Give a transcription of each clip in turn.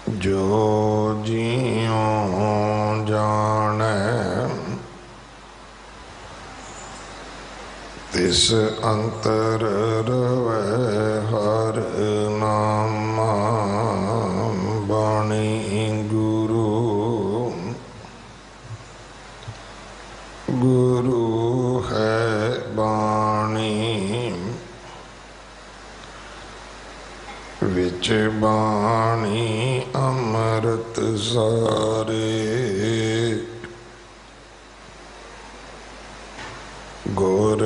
जो जियों जाने तिस अंतर रवै हर नामा। बाणी गुरु गुरु है बाणी विच बाणी अमृत सारे। गुर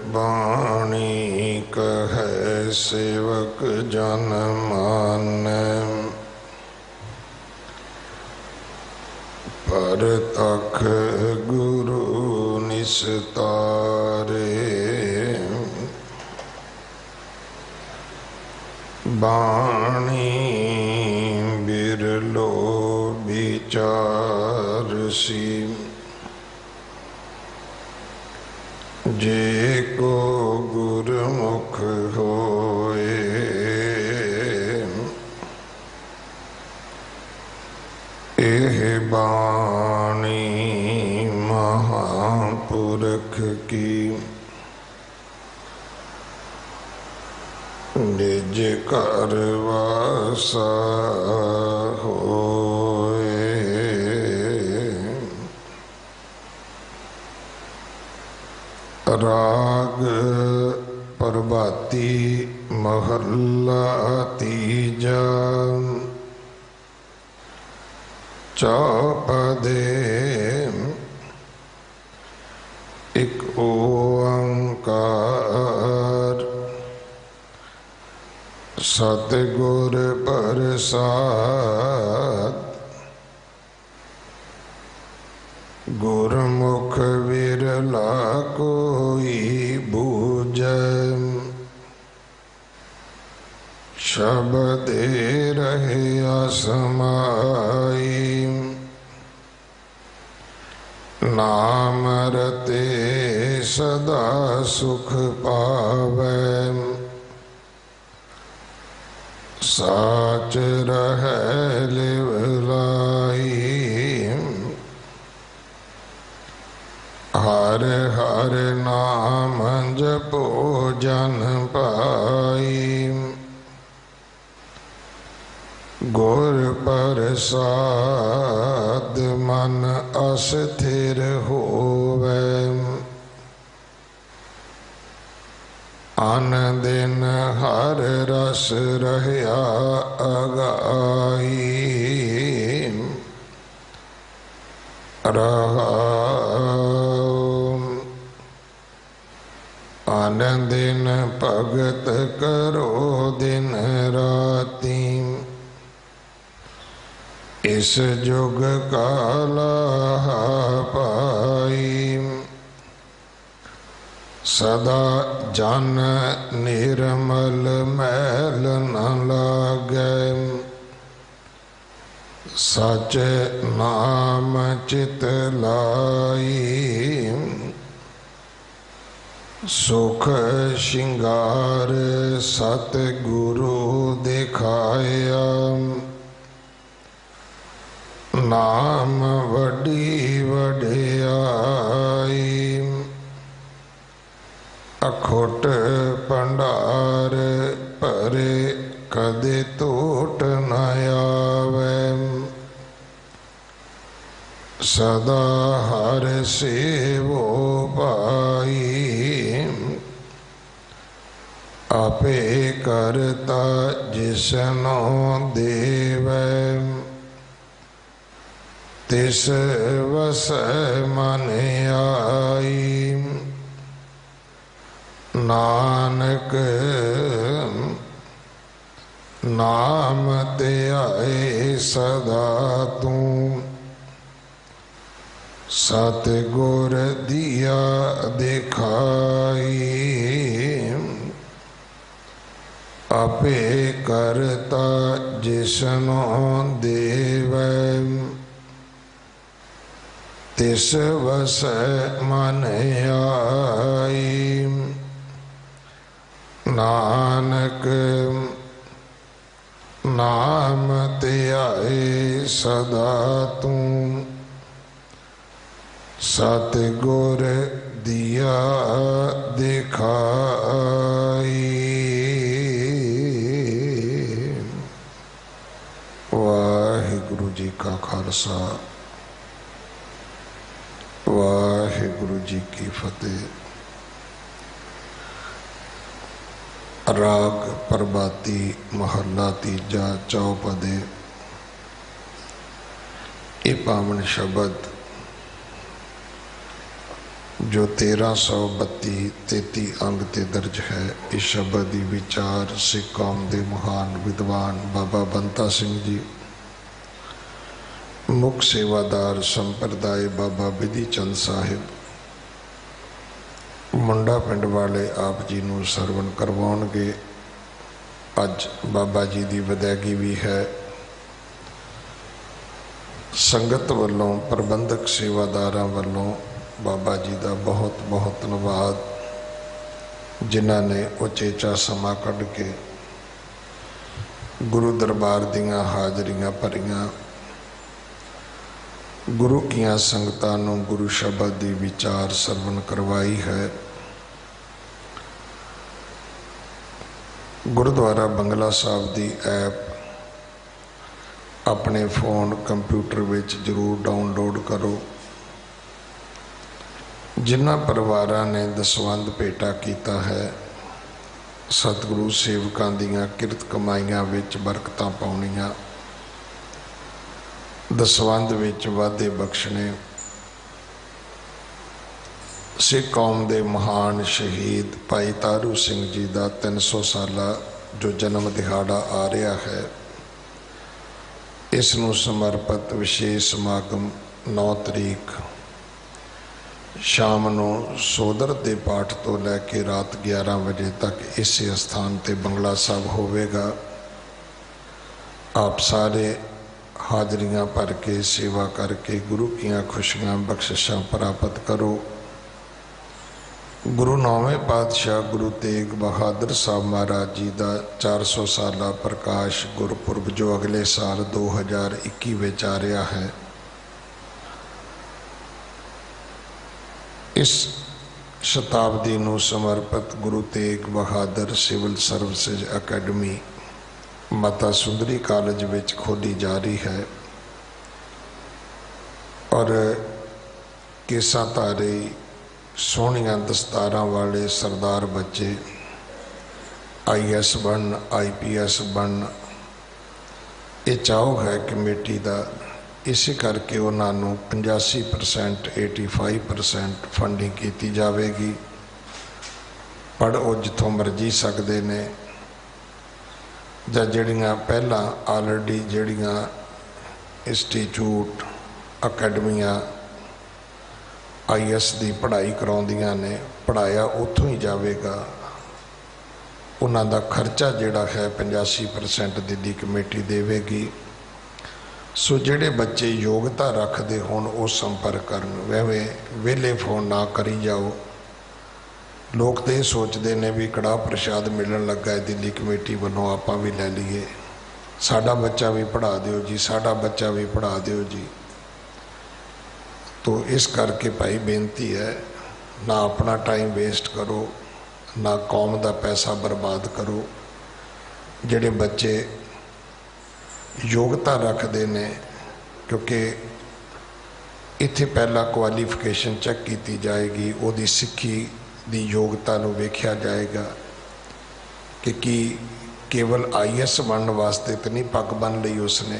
बाणी कहे सेवक जन मानै। परतख गुरु निस्तारे। बाणी बिरलो विचारसी। जे को गुरमुख होए। एह बाणी महापुरख की। निज कर वासा होए। राग प्रभाती महला तीजा। चौपदे एक ओंकार। सतगुर प्रसाद गुरमुख विरला कोई बूझै। शब्दे रहे समाई। नाम रते सदा सुख पावै। साच रहे लिवलाई। हर हर नाम जपो जन पाई। गुर प्रसाद मन अस्थिर होवै। अन दिन हर रस रहया अगाई। अन दिन भगत करो दिन राती। इस जुग काला पाई। सदा जन निर्मल मैल न लागै। सच नाम चित लाई। सुख श्रृंगार सतगुरु दिखाया। नाम वडी वडियाई। अखुट भंडार भरे कदे टूट न आवे। सदा हर सेवो पाई। आपे करता जिसनो देवै। तिस वस मन आई। नानक नाम ते आए सदा तू। सतगुर दिया दिखाई। आपे करता जिसनो देवै। तिस वस मन आई। नानक नाम ध्याए सदा तू सतगुर दिया दिखाई। वाहिगुरु जी का खालसा वाहिगुरु जी की फतेह। राग प्रभाती महला तीजा चौपदे। ये पावन शब्द जो 1332 अंग ते दर्ज है, इस शब्द की विचार सिख कौम के महान विद्वान बाबा बंता सिंह जी, मुख सेवादार संप्रदाय बाबा बिधि चंद साहिब मुंडा पिंड वाले आप जी नूं सरवण करवाउणगे। अज बाबा जी की विदायगी भी है। संगत वालों प्रबंधक सेवादारां वालों बाबा जी का बहुत बहुत धन्यवाद, जिन्हां ने उचेचा समा कढ़ के गुरु दरबार दीयां हाजरियां भरियां, गुरु कियां संगतां नूं गुरु शब्द की विचार सरवण करवाई है। गुरुद्वारा बंगला साहब की ऐप अपने फोन कंप्यूटर विच जरूर डाउनलोड करो। जिन्हां परिवारां ने दसवंध भेटा किया है, सतगुरु सेवकां दीयां किरत कमाईयां विच बरकतां पाउणियां, दसवंध विच वाधे बख्शने, सिख कौम के महान शहीद भाई तारू सिंह जी का 300 साला जो जन्म दिहाड़ा आ रहा है, इसनूं समर्पित विशेष समागम 9 तरीक शाम नूं सोदर के पाठ तो लैके रात 11 बजे तक इस स्थान ते बंगला साहब होवेगा। आप सारे हाजरियां भर के सेवा करके गुरु कियां खुशियां बख्शिशां प्राप्त करो। गुरु 9वें पातशाह गुरु तेग बहादुर साहब महाराज जी का 400 साला प्रकाश गुरपुरब जो अगले साल 2021 में आ रहा है, इस शताब्दी नूं समर्पित Guru Tegh Bahadur civil services academy Mata Sundari college विच खोली जा रही है और केसा धारे सोहनिया दस्तारां वाले सरदार बच्चे IAS बन IPS बन, ये चाहो है कमेटी का। इस करके उन्होंने 85% 85% फंडिंग की जाएगी। पढ़ वो जिथों मर्जी सकते ने, जड़ियाँ पहला ऑलरेडी जड़ियाँ इंस्टीट्यूट अकैडमियाँ IAS की पढ़ाई कराउंदियां ने, पढ़ाया उतों ही जाएगा। उन्हों खर्चा जोड़ा है 85% दिल्ली कमेटी देगी। सो जेडे बच्चे योग्यता रखते होण वो संपर्क करन, वैवे वेले फोन ना करी जाओ। लोग तो यह सोचते हैं भी कड़ाह प्रसाद मिलन लगा है दिल्ली कमेटी वालों, आपां भी लै लीए, साडा बच्चा भी पढ़ा दिओ जी, साडा बच्चा भी पढ़ा दिओ जी। तो इस करके भाई बेनती है, ना अपना टाइम वेस्ट करो, ना कौम का पैसा बर्बाद करो। जेडे बच्चे योग्यता रखते हैं, क्योंकि इत्थे पहला क्वालिफिकेशन चैक की जाएगी, उहदी सिक्खी दी योग्यता नूं वेख्या जाएगा कि केवल IAS बनने वास्ते तो नहीं पग बन ली उसने,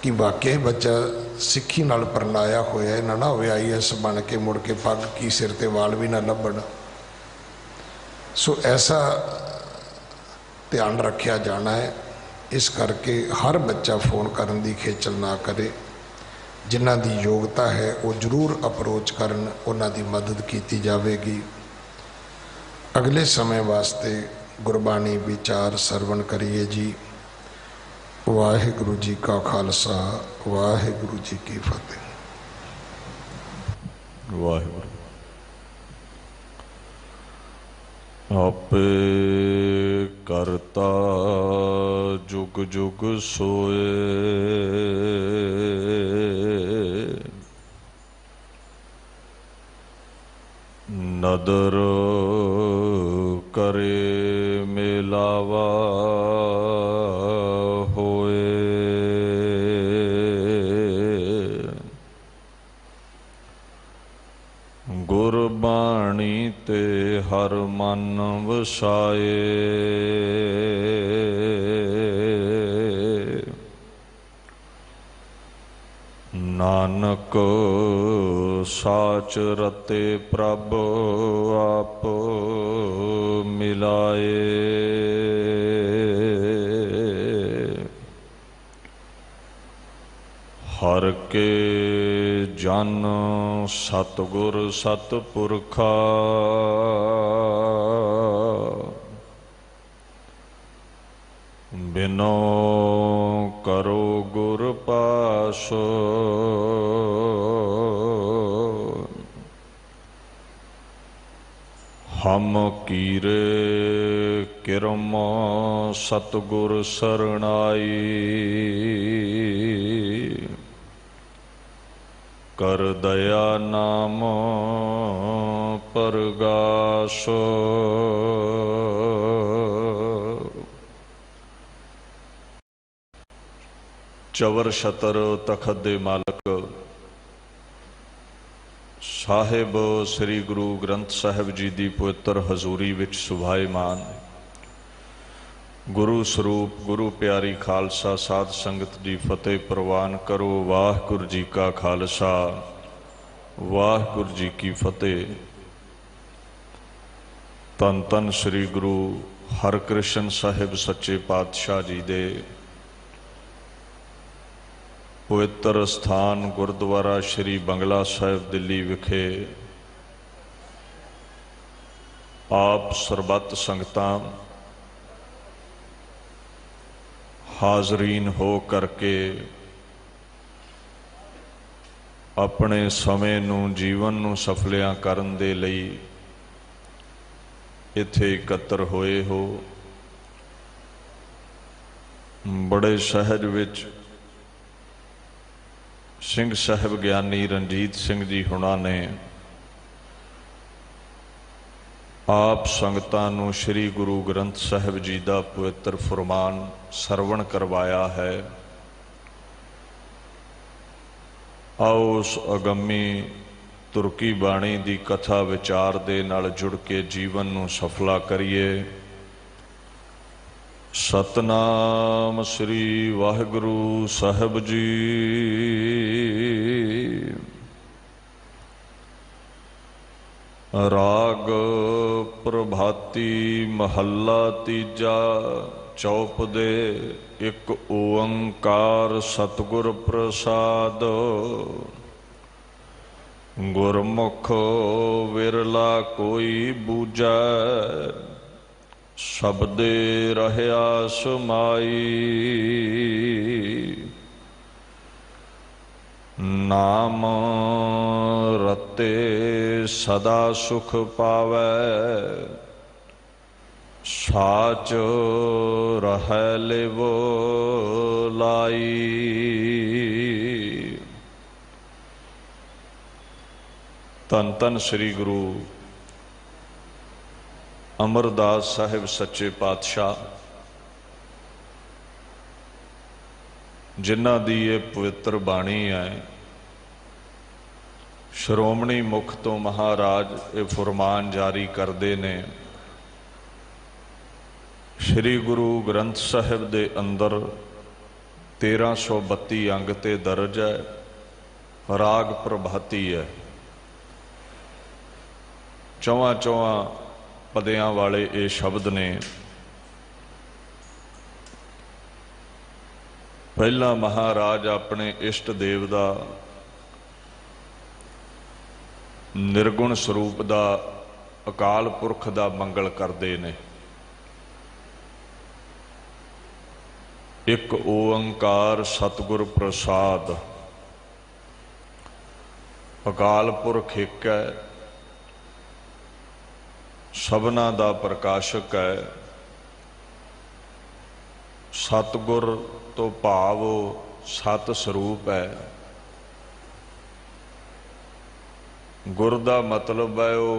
कि वाकई बच्चा सिक्खी नाल परनाया होया ना ना होवे IAS बन के मुड़ के पग की सिर ते वाल भी ना लभण। सो ऐसा ध्यान रखा जाना है। इस करके हर बच्चा फोन करन दी खेचल ना करे, जिन्हां दी योग्यता है वो जरूर अप्रोच करन, उन्हां दी मदद की जाएगी। अगले समय वास्ते गुरबाणी विचार सरवण करिए जी। वाहिगुरु जी का खालसा वाहिगुरु जी की फतेह। वाहिगुरु। आपे करता जो जुग जुग सोए। नदर करे मिलावा होए। गुरबाणी ते हर मन वसाए। नानक साच रते प्रभ आप मिलाए। हर के जन सतगुर सतपुरखा। बिनो करो गुर पासो। हम कीरे किरम सतगुर सरणाई। कर दया नाम परगासो। चवर छतर तखत दे मालक साहिब श्री गुरु ग्रंथ साहिब जी की पवित्र हजूरी विच सुभाईमान गुरु स्वरूप गुरु प्यारी खालसा साध संगत जी फतेह प्रवान करो। वाहिगुरू जी का खालसा वाहिगुरू जी की फतेह। धन धन श्री गुरु हरकृष्ण साहिब सच्चे पातशाह जी दे पवित्र स्थान गुरुद्वारा श्री बंगला साहिब दिल्ली विखे आप सरबत संगतां हाजरीन हो करके अपने समय नूं जीवन नूं सफलियां करन दे लई इत्थे इकत्तर होए हो। बड़े सहज विच सिंह साहिब ज्ञानी रणजीत सिंह जी हुणां ने आप संगतां नूं श्री गुरु ग्रंथ साहिब जी का पवित्र फरमान सरवण करवाया है। आओ उस अगम्मी तुरकी बाणी की कथा विचार दे नाल जुड़ के जीवन नूं सफला करिए। सतनाम श्री वाहिगुरू साहिब जी। राग प्रभाती महला तीजा चौप दे एक ओंकार सतगुर प्रसाद। गुरमुख विरला कोई बूझै शब्दे रहया समाई। नाम रते सदा सुख पावै साच रहै लेवो लाई। धन धन श्री गुरु अमरदास साहिब सच्चे पातशाह जिन्हां दी ये पवित्र बाणी है। श्रोमणी मुख तो महाराज ये फरमान जारी करते ने। श्री गुरु ग्रंथ साहिब दे अंदर 1332 अंग ते दर्ज है। राग प्रभाती है। चौवां चौवां पदियां वाले ये शब्द ने। पहला महाराज अपने इष्ट देव का निर्गुण स्वरूप का अकाल पुरख का मंगल करते ने। एक ओंकार सतगुर प्रसाद। अकाल पुरख एक है, सबना दा प्रकाशक है। सतगुर तो भाव सत स्वरूप है। गुर दा मतलब है वो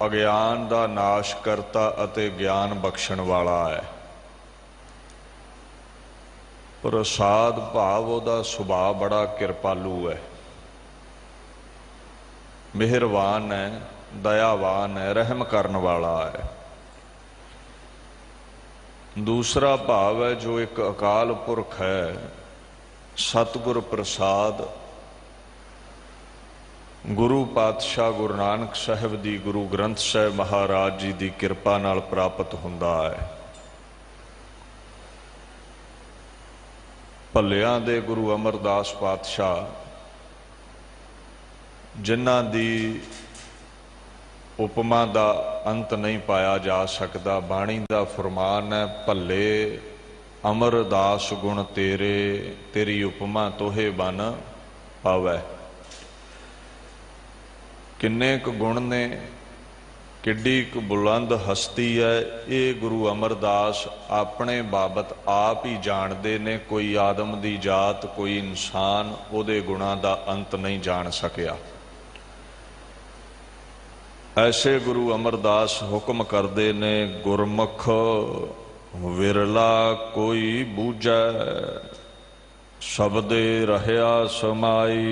अज्ञान दा नाश करता अते ज्ञान बख्शण वाला है। प्रसाद भाव ओदा सुभाव बड़ा कृपालू है, मेहरबान है, दयावान है, रहम करने वाला है। दूसरा भाव है जो एक अकाल पुरख है, सतगुर प्रसाद गुरु पातशाह गुरु नानक साहिब दी, गुरु ग्रंथ साहिब महाराज जी की कृपा नाल प्राप्त हुंदा है। भलियां दे गुरु अमरदास पातशाह जिन्हां दी उपमा दा अंत नहीं पाया जा सकता। बाणी दा फरमान है, भले अमरदास गुण तेरे, तेरी उपमा तोहे बन पावै। किन्ने क गुण ने, किड्डी क बुलंद हस्ती है। ये गुरु अमरदास अपने बाबत आप ही जानते ने। कोई आदम दी जात, कोई इंसान उहदे गुणां दा अंत नहीं जान सकिया। ऐसे गुरु अमरदास हुक्म करते ने, गुरमुख विरला कोई बूझै, शब्दे रहया समाई।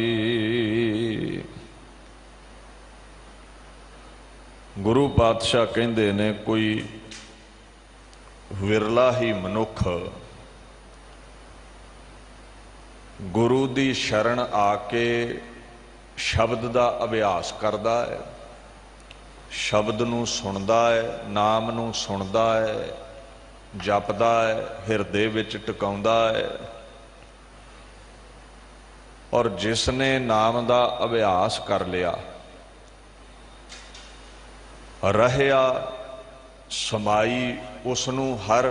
गुरु पातशाह कहते ने, कोई विरला ही मनुख गुरु दी शरण आके शब्द दा अभ्यास करता है, शब्द नूं सुनदा है, नाम नूं सुनदा है, जपदा है, हिरदे विच टिकाउंदा है। और जिसने नाम दा अभ्यास कर लिया, रहया समाई, उसनूं हर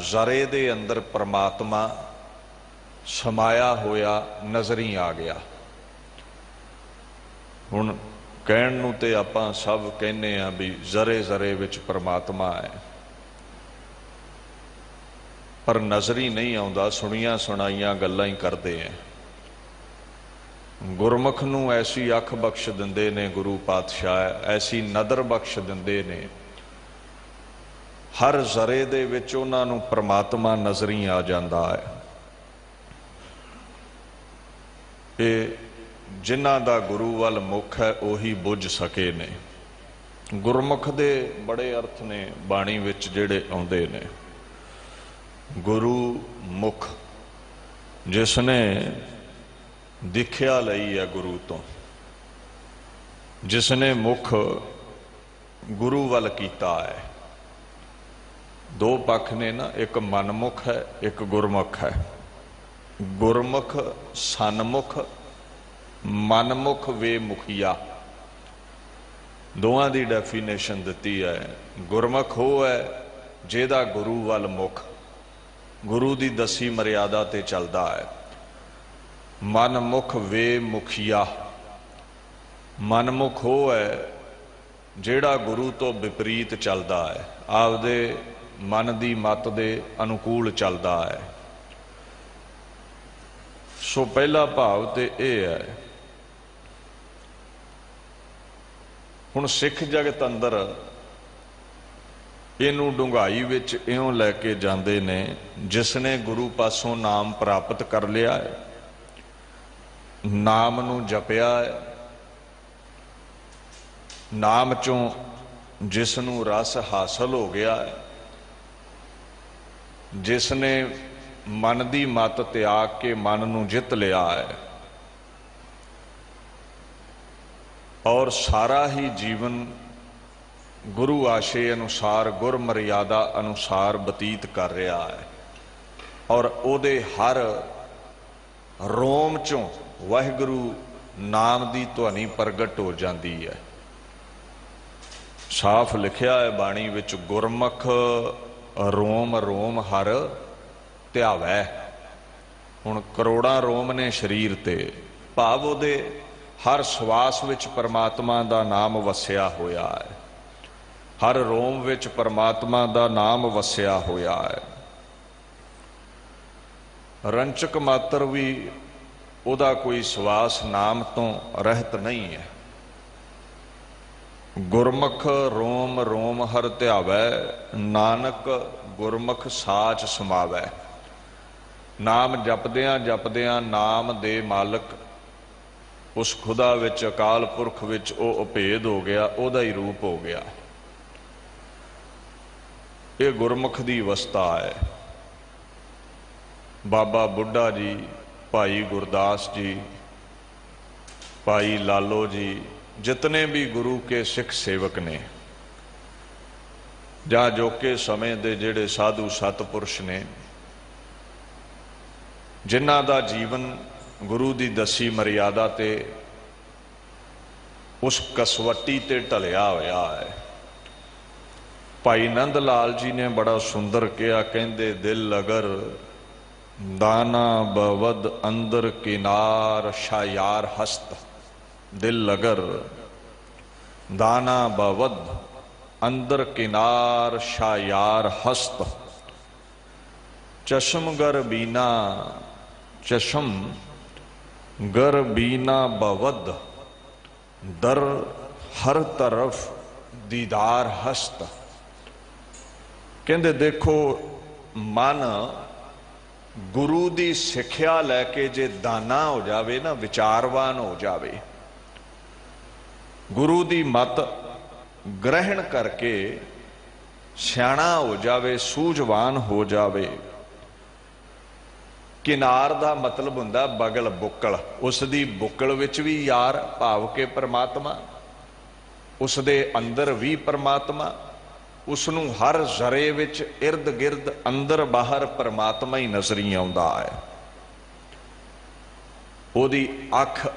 जरे दे अंदर परमात्मा समाया होया नज़री आ गया। हुण कहण नूं ते आपां सब कहने आ भी जरे जरे विच परमात्मा है, पर नज़री नहीं आउंदा, सुणियां सुणाइयां गल्लां ही करदे हैं। गुरमुख नूं ऐसी अख बख्श दिंदे ने गुरु पातशाह, ऐसी नदर बख्श दिंदे ने, हर जरे दे विच उन्हां नूं परमात्मा नज़री आ जांदा है। ये जिन्हां दा गुरु वल मुख है उही बुझ सके ने। गुरमुख दे बड़े अर्थ ने बाणी विच जिहड़े आउंदे ने। गुरु मुख, जिसने दिखिया लई है गुरु तो, जिसने मुख गुरु वल कीता है। दो पक्ष ने ना, एक मनमुख है, एक गुरमुख है। गुरमुख सन्मुख, मनमुख वे मुखिया, दोवां दी डेफिनेशन दिती है। गुरमुख वो है जिहदा गुरु वल मुख, गुरु दी दसी मर्यादा ते चलदा है। मनमुख वे मुखिया, मनमुख हो है जिहड़ा गुरु तो विपरीत चलदा है, आपदे मन दी मत दे अनुकूल चलदा है। सो पहला भाव ते यह है। हुण सिख जगत अंदर इनू डूंघाई विच इउं लैके जांदे ने, जिसने गुरु पासों नाम प्राप्त कर लिया है, नाम नूं जपिया है, नाम चों जिसनूं रस हासिल हो गया है, जिसने मन दी मत त्याग के मन नूं जित लिया है और सारा ही जीवन गुरु आशे अनुसार, गुर मर्यादा अनुसार बतीत कर रहा है और उहदे हर रोम चों वाहिगुरु नाम दी ध्वनि प्रगट हो जाती है। साफ लिखिया है बाणी विच, गुरमुख रोम रोम हर ध्यावै। हुण करोड़ां रोम ने शरीर ते, भाव उहदे हर श्वास विच परमात्मा दा नाम वसिया होया है, हर रोम विच परमात्मा दा नाम वसिया होया है। रंचक मात्र भी ਉਹਦਾ कोई सवास नाम तो रहत नहीं है। गुरमुख रोम रोम हर ध्यावै, नानक गुरमुख साच समावै। नाम जपदियां जपदियां नाम दे मालक उस खुदा विच अकाल पुरख विच ਉਹ ਅਭੇਦ हो गया, ਉਹਦਾ ही रूप हो गया। ये गुरमुख दी अवस्था है। बाबा बुढ़ा जी, भाई गुरदास जी, भाई लालो जी, जितने भी गुरु के सिख सेवक ने ਜਾਂ ਅਜੋਕੇ ਸਮੇਂ ਦੇ ਜਿਹੜੇ ਸਾਧੂ ਸਤਪੁਰਸ਼ ਨੇ, ਜਿਨ੍ਹਾਂ ਦਾ ਜੀਵਨ ਗੁਰੂ ਦੀ ਦਸੀ ਮਰਿਆਦਾ ਤੇ ਉਸ ਕਸਵੱਟੀ ਤੇ ਢਲਿਆ ਹੋਇਆ ਹੈ। ਭਾਈ ਨੰਦ ਲਾਲ ਜੀ ਨੇ ਬੜਾ ਸੁੰਦਰ ਕਿਹਾ, ਕਹਿੰਦੇ ਦਿਲ ਅਗਰ ਦਾਨਾ ਬਵਦ ਅੰਦਰ ਕਿਨਾਰ ਸ਼ਾਇਰ ਹਸਤ। ਦਿਲ ਅਗਰ ਦਾਨਾ ਬਵਦ अंदर किनार शायार हस्त। चशम गर बीना चशम गर बीना बवद, दर हर तरफ दीदार हस्त। कहते देखो मन गुरु की सिक्ख्या लैके जे दाना हो जावे ना, विचारवान हो जावे, गुरु की मत ग्रहण करके सियाणा हो जावे, सूझवान हो जावे। किनार दा मतलब हुंदा बगल बुक्कल, उस दी बुक्कल विच भी यार भाव के परमात्मा, उस दे अंदर भी परमात्मा, उसनूं हर जरे विच इर्द गिर्द अंदर बाहर परमात्मा ही नजरी आउंदा है। ओदी अख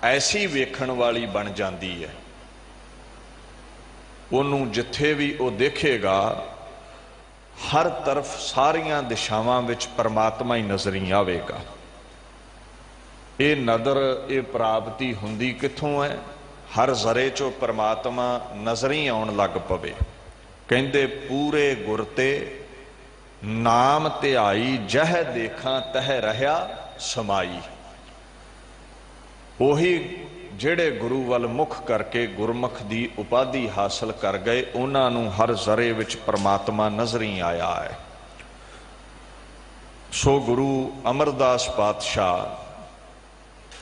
ऐसी वेखण वाली बन जाती है, ਉਹਨੂੰ ਜਿੱਥੇ ਵੀ ਉਹ ਦੇਖੇਗਾ हर तरफ सारियां दिशावां विच परमात्मा ही नजरी आवेगा। ये नदर ये प्राप्ति हुंदी कित्थों है? हर जरे चो परमात्मा नजरी आउण लग पवे। कहंदे पूरे गुर ते नाम ध्याई, जह देखा तह रहा समाई। ओही ਜਿਹੜੇ गुरु ਵੱਲ मुख करके गुरमुख की उपाधि हासिल कर गए, उन्होंने हर जरे विच परमात्मा नजरी आया है। सो गुरु अमरदास पातशाह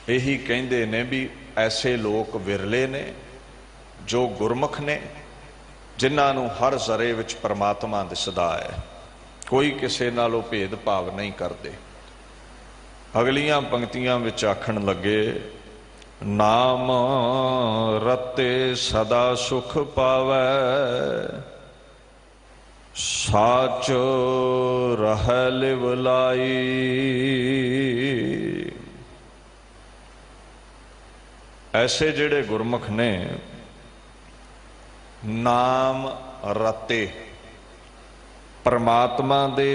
यही कहते ने भी ऐसे लोग विरले ने जो गुरमुख ने, जिन्होंने हर जरे विच परमात्मा दिसदा है, कोई किसी नालों भेदभाव नहीं करते। अगलियां पंक्तियां विच आखण लगे, नाम रते सदा सुख पावै, साच रह लिव लाई। ऐसे जेड़े गुरमुख ने नाम रते, परमात्मा दे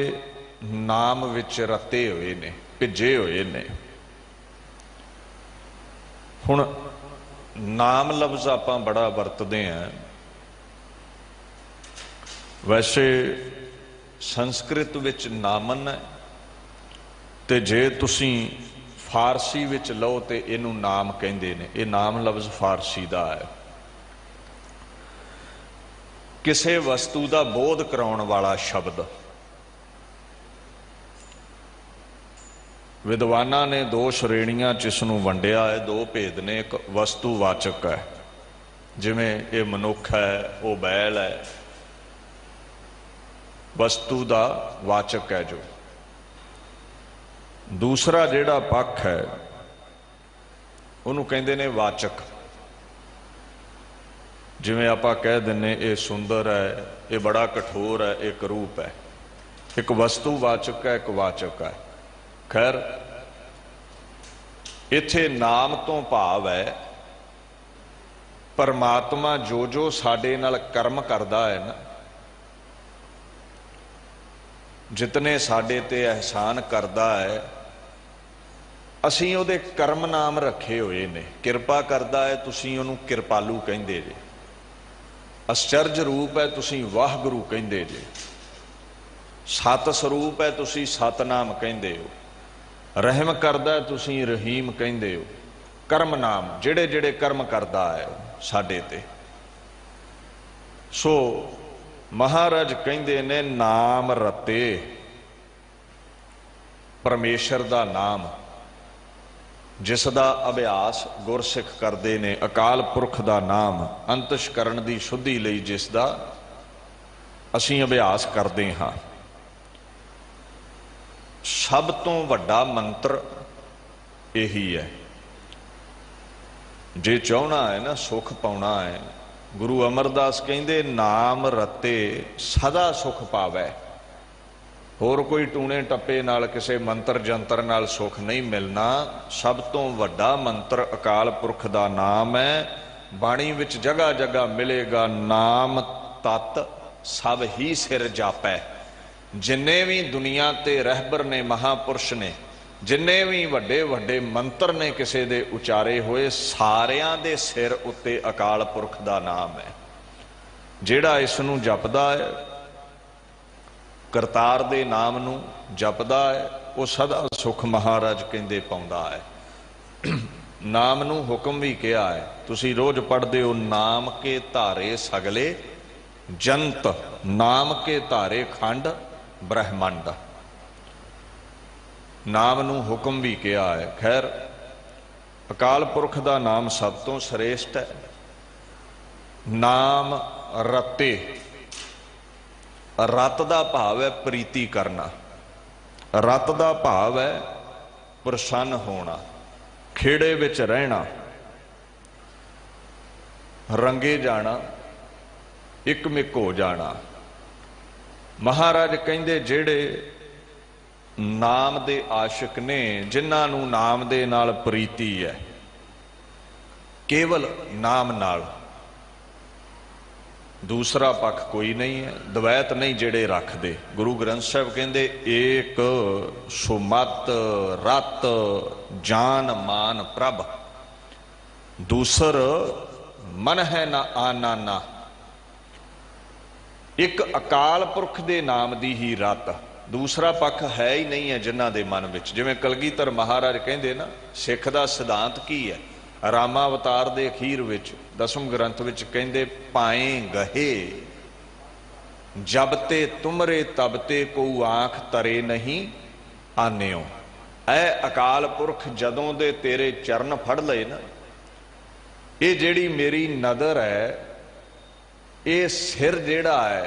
नाम विच रते हुए ने, भिजे हुए ने। हुण नाम लफ्ज आपां बड़ा वरतदे हैं, वैसे संस्कृत विच नामन है, ते जे तुसीं फारसी विच लो तो इनू नाम कहंदे ने। ये नाम लफ्ज फारसी दा है। किसी वस्तु का बोध कराउण वाला शब्द। विद्वाना ने दो श्रेणियां च इसनूं वंडिया है, दो भेद ने। एक वस्तुवाचक है, जिमें ये मनुख है, वो बैल है, वस्तु का वाचक है जो। दूसरा जिहड़ा पक्ष है उन्होंने कहते हैं वाचक। जिमें आपां कह दिन्ने ये सुंदर है, ये बड़ा कठोर है, एक रूप है। एक वस्तुवाचक है, एक वाचक है। खैर इत्थे नाम तो भाव है परमात्मा जो जो साडे नाल कर्म करदा है ना, जितने साडे ते एहसान करदा है, असीं उहदे कर्म नाम रखे हुए ने। किरपा करदा है, तुसीं उहनूं किरपालू कहिंदे जे। आश्चर्य रूप है, तुसीं वाहगुरू कहिंदे जे। सत स्वरूप है, तुसीं सतनाम कहिंदे हो। रहम करदा तुसीं रहीम कहंदे हो। कर्म नाम जेड़े जेड़े कर्म करदा है साडे ते। सो महाराज कहंदे ने नाम रते, परमेश्वर दा नाम जिसदा अभ्यास गुरसिख करते ने, अकाल पुरख दा नाम अंतशकरण दी शुद्धि लई जिसदा असीं अभ्यास करते हाँ। सब तो वड्डा मंत्र यही है। जे चाहना है ना सुख पाउना है, गुरु अमरदास कहंदे नाम रते सदा सुख पावै। होर कोई टूणे टप्पे नाल किसी मंत्र जंतर नाल सुख नहीं मिलना। सब तो वड्डा मंत्र अकाल पुरख दा नाम है। बाणी विच जगह जगह मिलेगा नाम तत् सब ही सिर जापै। जिन्ने भी दुनिया ते रहबर ने, महापुरुष ने, जिन्ने भी वड्डे वड्डे मंत्र ने किसी दे उचारे हुए, सारियां दे सिर उत्ते अकाल पुरख दा नाम है। जिहड़ा इस नूं जपदा है, करतार दे नाम नूं जपदा है, वो सदा सुख महाराज कहंदे पाउंदा है। नाम नूं हुक्म भी किया है, तुसीं रोज पढ़दे हो, नाम के धारे सगले जंत, नाम के धारे खंड ब्रह्मंड। नाम नूं हुक्म भी किया है। खैर अकाल पुरख दा नाम सब तो श्रेष्ठ है। नाम रते, रत दा भाव है प्रीति करना, रत दा भाव है प्रसन्न होना, खेड़े विच रहना, रंगे जाना, इकमिक हो जाना। महाराज कहंदे जेड़े नाम दे आशिक ने, जिन्हां नूं नाम दे नाल प्रीति है, केवल नाम नाल, दूसरा पक्ष कोई नहीं है, द्वैत नहीं जेड़े रखते। गुरु ग्रंथ साहिब कहंदे एक सुमत रत जान मान प्रभ, दूसर मन है ना आनाना। एक अकाल पुरख दे नाम दी ही रत, दूसरा पक्ष है ही नहीं है जिन्हां दे मन विच। जिवें कलगीधर महाराज कहंदे ना, सिख दा सिद्धांत की है। रामावतार दे अखीर विच दसम ग्रंथ विच कहंदे पाए गहे जबते तुमरे तबते को आंख तरे नहीं आन्यो। ऐ अकाल पुरख जदों दे तेरे चरण फड़ लए ना, ये जेड़ी मेरी नदर है, ये सिर जेड़ा है,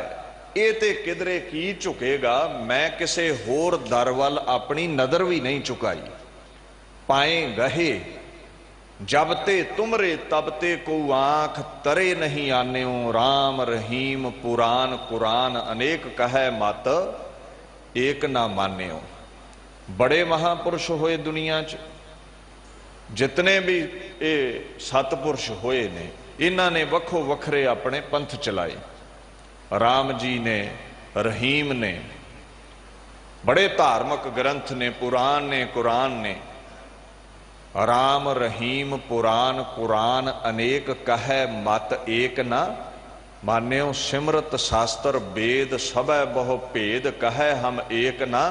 ये ते किधरे की झुकेगा। मैं किसे होर दर वल अपनी नदर भी नहीं झुकाई। पाए गहे जबते तुमरे तबते को आंख तरे नहीं आन्यो। राम रहीम पुराण कुरान अनेक कहे मत एक ना मान्यो। बड़े महापुरुष होए दुनिया च, जितने भी ये सतपुरुष होए ने, इन्हां ने वखो वखरे अपने पंथ चलाए। राम जी ने, रहीम ने, बड़े धार्मिक ग्रंथ ने, पुराण ने, कुरान ने। राम रहीम पुराण कुरान अनेक कहे मत एक ना मान्यो। सिमरत शास्त्र वेद सबै बहु भेद कहे हम एक ना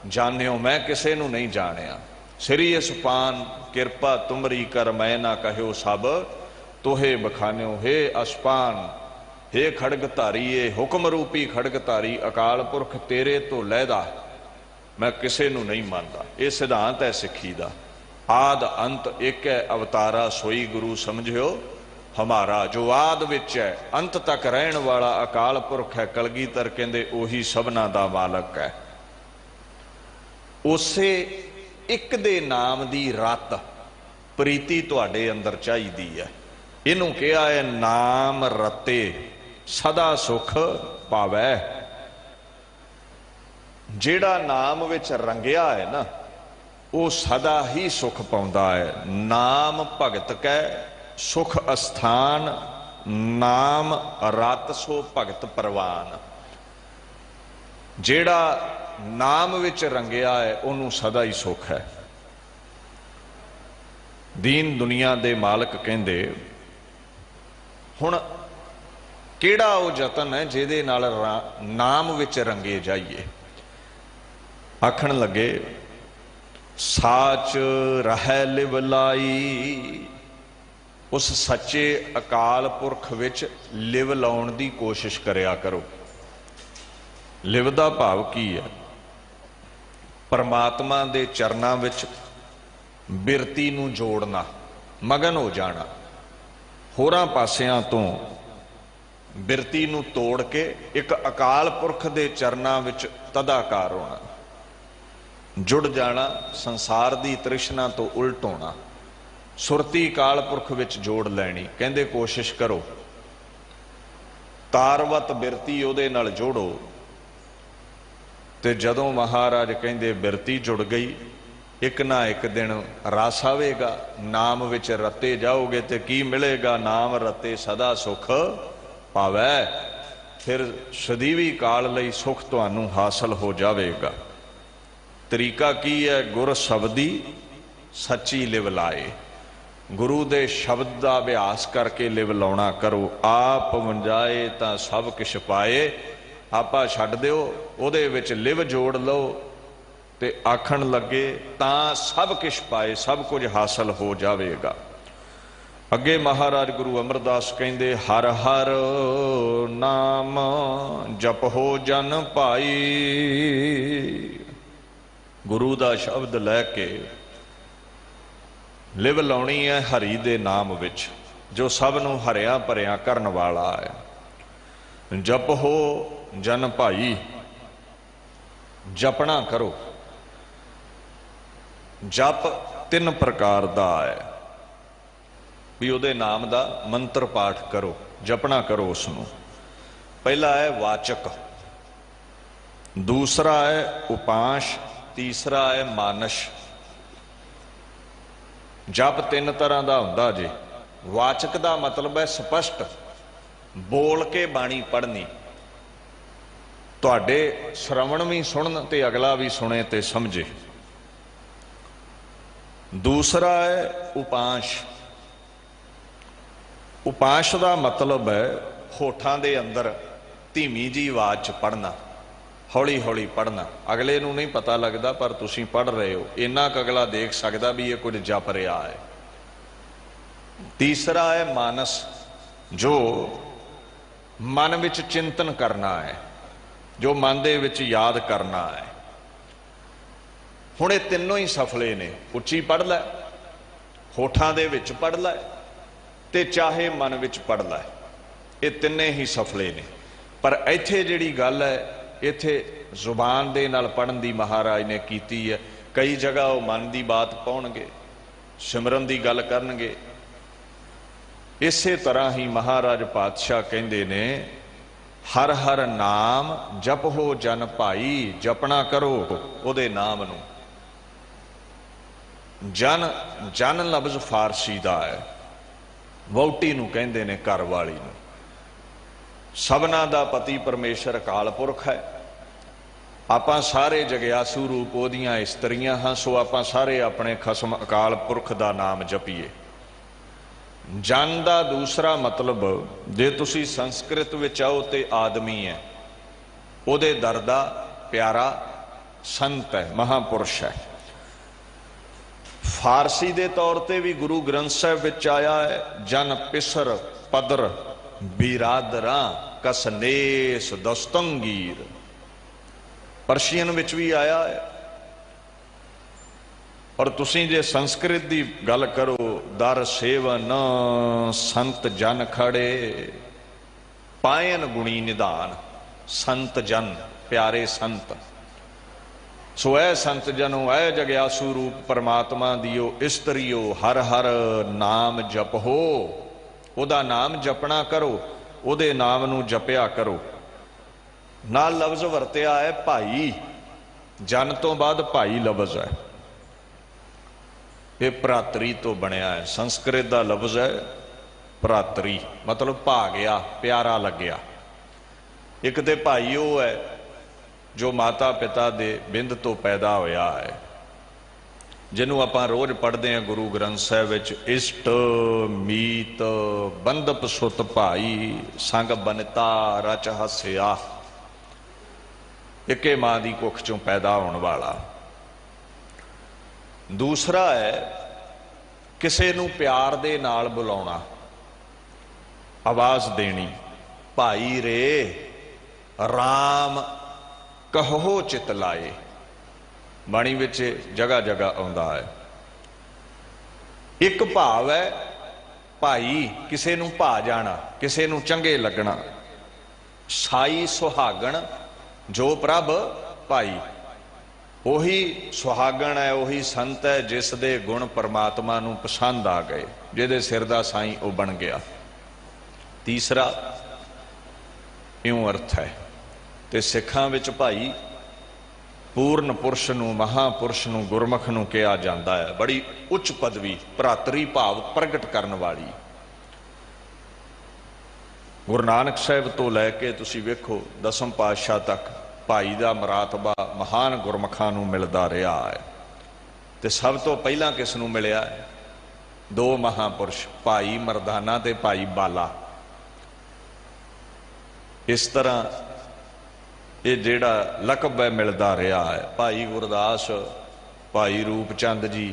जान्यो। मैं किसे नू नहीं जानिया। श्री असपान किरपा तुमरी कर मैं ना कहो सब तोहे बखान्यो। हे असपान, हे खड़गधारी, ये हुक्म रूपी खड़गधारी अकाल पुरख तेरे तो लैदा मैं किसे नू नहीं मानता। ये सिद्धांत है सिक्खी दा। आद अंत एक है अवतारा सोई गुरु समझियो हमारा। जो आद विच है, अंत तक रहन वाला अकाल पुरख है। कलगीधर कहंदे ओही सबना दा मालक है। उसे एक दे नाम दी रत प्रीति तुहाडे अंदर चाहिदी है। इनू कहा है नाम रते सदा सुख पावै। जेड़ा नाम विच रंगिया है ना, वो सदा ही सुख पाउंदा है। नाम भगत कै सुख अस्थान, नाम रत सो भगत परवान। जेड़ा नाम विच रंगिया है, उन्होंने सदा ही सुख है। दीन दुनिया दे मालक कहंदे हुण केड़ा वो जतन है जिहदे नाल नाम विच रंगे जाइए। आखण लगे साच रहै लिव लाई। उस सच्चे अकाल पुरख विच लिव लाउण दी कोशिश करिया करो। लिव दा भाव की है? परमात्मा दे चरनां विच बिरती नूं जोड़ना, मगन हो जाना। होरां पासियां तो बिरती नूं तोड़ के एक अकाल पुरख दे चरनां विच तदाकार होना, जुड़ जाना, संसार दी तृष्णा तो उल्ट होना, सुरती अकाल पुरख विच जोड़ लैनी। कहंदे कोशिश करो, तारवत बिरती उहदे नाल जोड़ो। ते जदों महाराज कहंदे बिरती जुड़ गई, एक ना एक दिन रस आवेगा, नाम विच रते जाओगे तो की मिलेगा? नाम रते सदा सुख पावै। फिर सदीवी काल लई सुख तुहानू हासिल हो जाएगा। तरीका की है? गुर शब्दी सच्ची लिव लाए। गुरु दे शब्द का अभ्यास करके लिव लाउणा करो। आप वंजाए तां सब किश पाए। आपा छड्ड दिओ, उहदे विच लिव जोड़ लो ते आखण लगे तां सब किश पाए, सब कुछ हासिल हो जाएगा। अगे महाराज गुरु अमरदास कहंदे, हर हर नाम जपहो जन भाई। गुरु दा शब्द लैके लिव लाउणी है हरि दे नाम विच, जो सब नूं हरिया भरिया करन वाला है। जपहो जन भाई, जपना करो। जप तीन प्रकार दा है भी उहदे नाम दा मंत्र पाठ करो, जपना करो उसनूं। पहला है वाचक, दूसरा है उपांश, तीसरा है मानस। जप तीन तरह का हुंदा जी। वाचक का मतलब है स्पष्ट बोल के बाणी पढ़नी, तुहाडे श्रवण भी सुनन ते अगला भी सुने ते समझे। दूसरा है उपांश। उपांश का मतलब है होठां दे अंदर धीमी जी आवाज च पढ़ना, हौली हौली पढ़ना। अगले नूं नहीं पता लगता पर तुसीं पढ़ रहे हो, इन्ना क अगला देख सकता भी ये कुछ जप रहा है। तीसरा है मानस, जो मन विच चिंतन करना है, जो मन दे विच याद करना है। हुण ये तीनों ही सफले ने। उच्ची पढ़ लै, होठां दे विच पढ़ लै ते चाहे मन विच पढ़ लै, ये तिन्ने ही सफले ने। पर इत्थे जिहड़ी गल है, इत्थे जुबान दे नाल पढ़न दी महाराज ने कीती है। कई जगह वो मन की बात पाउणगे, सिमरन की गल करनगे। इसे तरह ही महाराज पातशाह कहंदे ने, हर हर नाम जपहो जन भाई। जपना करो उहदे नाम नूं। जन जन लफ्ज फारसी दा है। वहुटी नूं कहंदे ने, घर वाली नूं। सबना दा पति परमेश्वर अकाल पुरख है। आपां सारे जगयासू रूप ओहदियां इस्त्रियां हां, सो आपां सारे अपने खसम अकाल पुरख दा नाम जपीए। जन का दूसरा मतलब, जे तुसी संस्कृत विच आओ ते आदमी है, उहदे दर दा प्यारा संत है, महापुरुष है। फारसी दे तौर ते भी गुरु ग्रंथ साहिब विच आया है, जन पिसर पदर बिरादरा कसनेस दस्तंगीर। पर्शियन विच भी आया है। और तुसी जे संस्कृत की गल करो, दर सेवन संत जन खड़े पायन गुणी निधान। संत जन प्यारे संत, सो ऐ संत जनो, ऐ जगयासू रूप परमात्मा दियो इस्त्रियो, हर हर नाम जपहो। उहदा नाम जपना करो, उहदे नाम नूं जपिया करो। नाल लफ्ज वरतिया है भाई। जन तो बाद भाई लफ्ज है। ये भरातरी तो बनया है। संस्कृत का लफ्ज है भरातरी, मतलब भाग्या, प्यारा लग्या। एक तो भाई वो है जो माता पिता दे बिंद तो पैदा होया है, जिन्हों आपां रोज़ पढ़ते हैं गुरु ग्रंथ साहिब विच, इष्ट मीत बंदप सुत भाई संग बनता रच हस्या। इके मां की कुख चों पैदा होने वाला। दूसरा है किसे नूं प्यार दे नाल बुलाउणा, आवाज देनी, भाई रे राम कहो चित लाए। बाणी विच जगह जगह आउंदा है। एक भाव है भाई किसे नूं भा जाना, किसे नूं चंगे लगना। साई सुहागण जो प्रभ भाई, ਉਹੀ ਸੁਹਾਗਣ है, ਉਹੀ संत है जिस दे गुण परमात्मा नूं पसंद आ गए, जिहदे सिर दा साईं ਉਹ बन गया। तीसरा इउं अर्थ है ते सिखां विच भाई पूर्ण पुरुष नूं, महापुरुष नूं, गुरमुख नूं कहा जाता है। बड़ी उच्च पदवी, भरातरी भाव प्रगट करन वाली। गुरु नानक साहिब तो लैके तुसीं वेखो दसम पातशाह तक भाई का मरातबा महान गुरमुखां नूं मिलदा रहा है। ते सब तो पहला किस नूं मिलिया है? दो महापुरुष, भाई मरदाना ते भाई बाला। इस तरह ये जिहड़ा लकब है मिलदा रहा है। भाई गुरदास, भाई रूपचंद जी,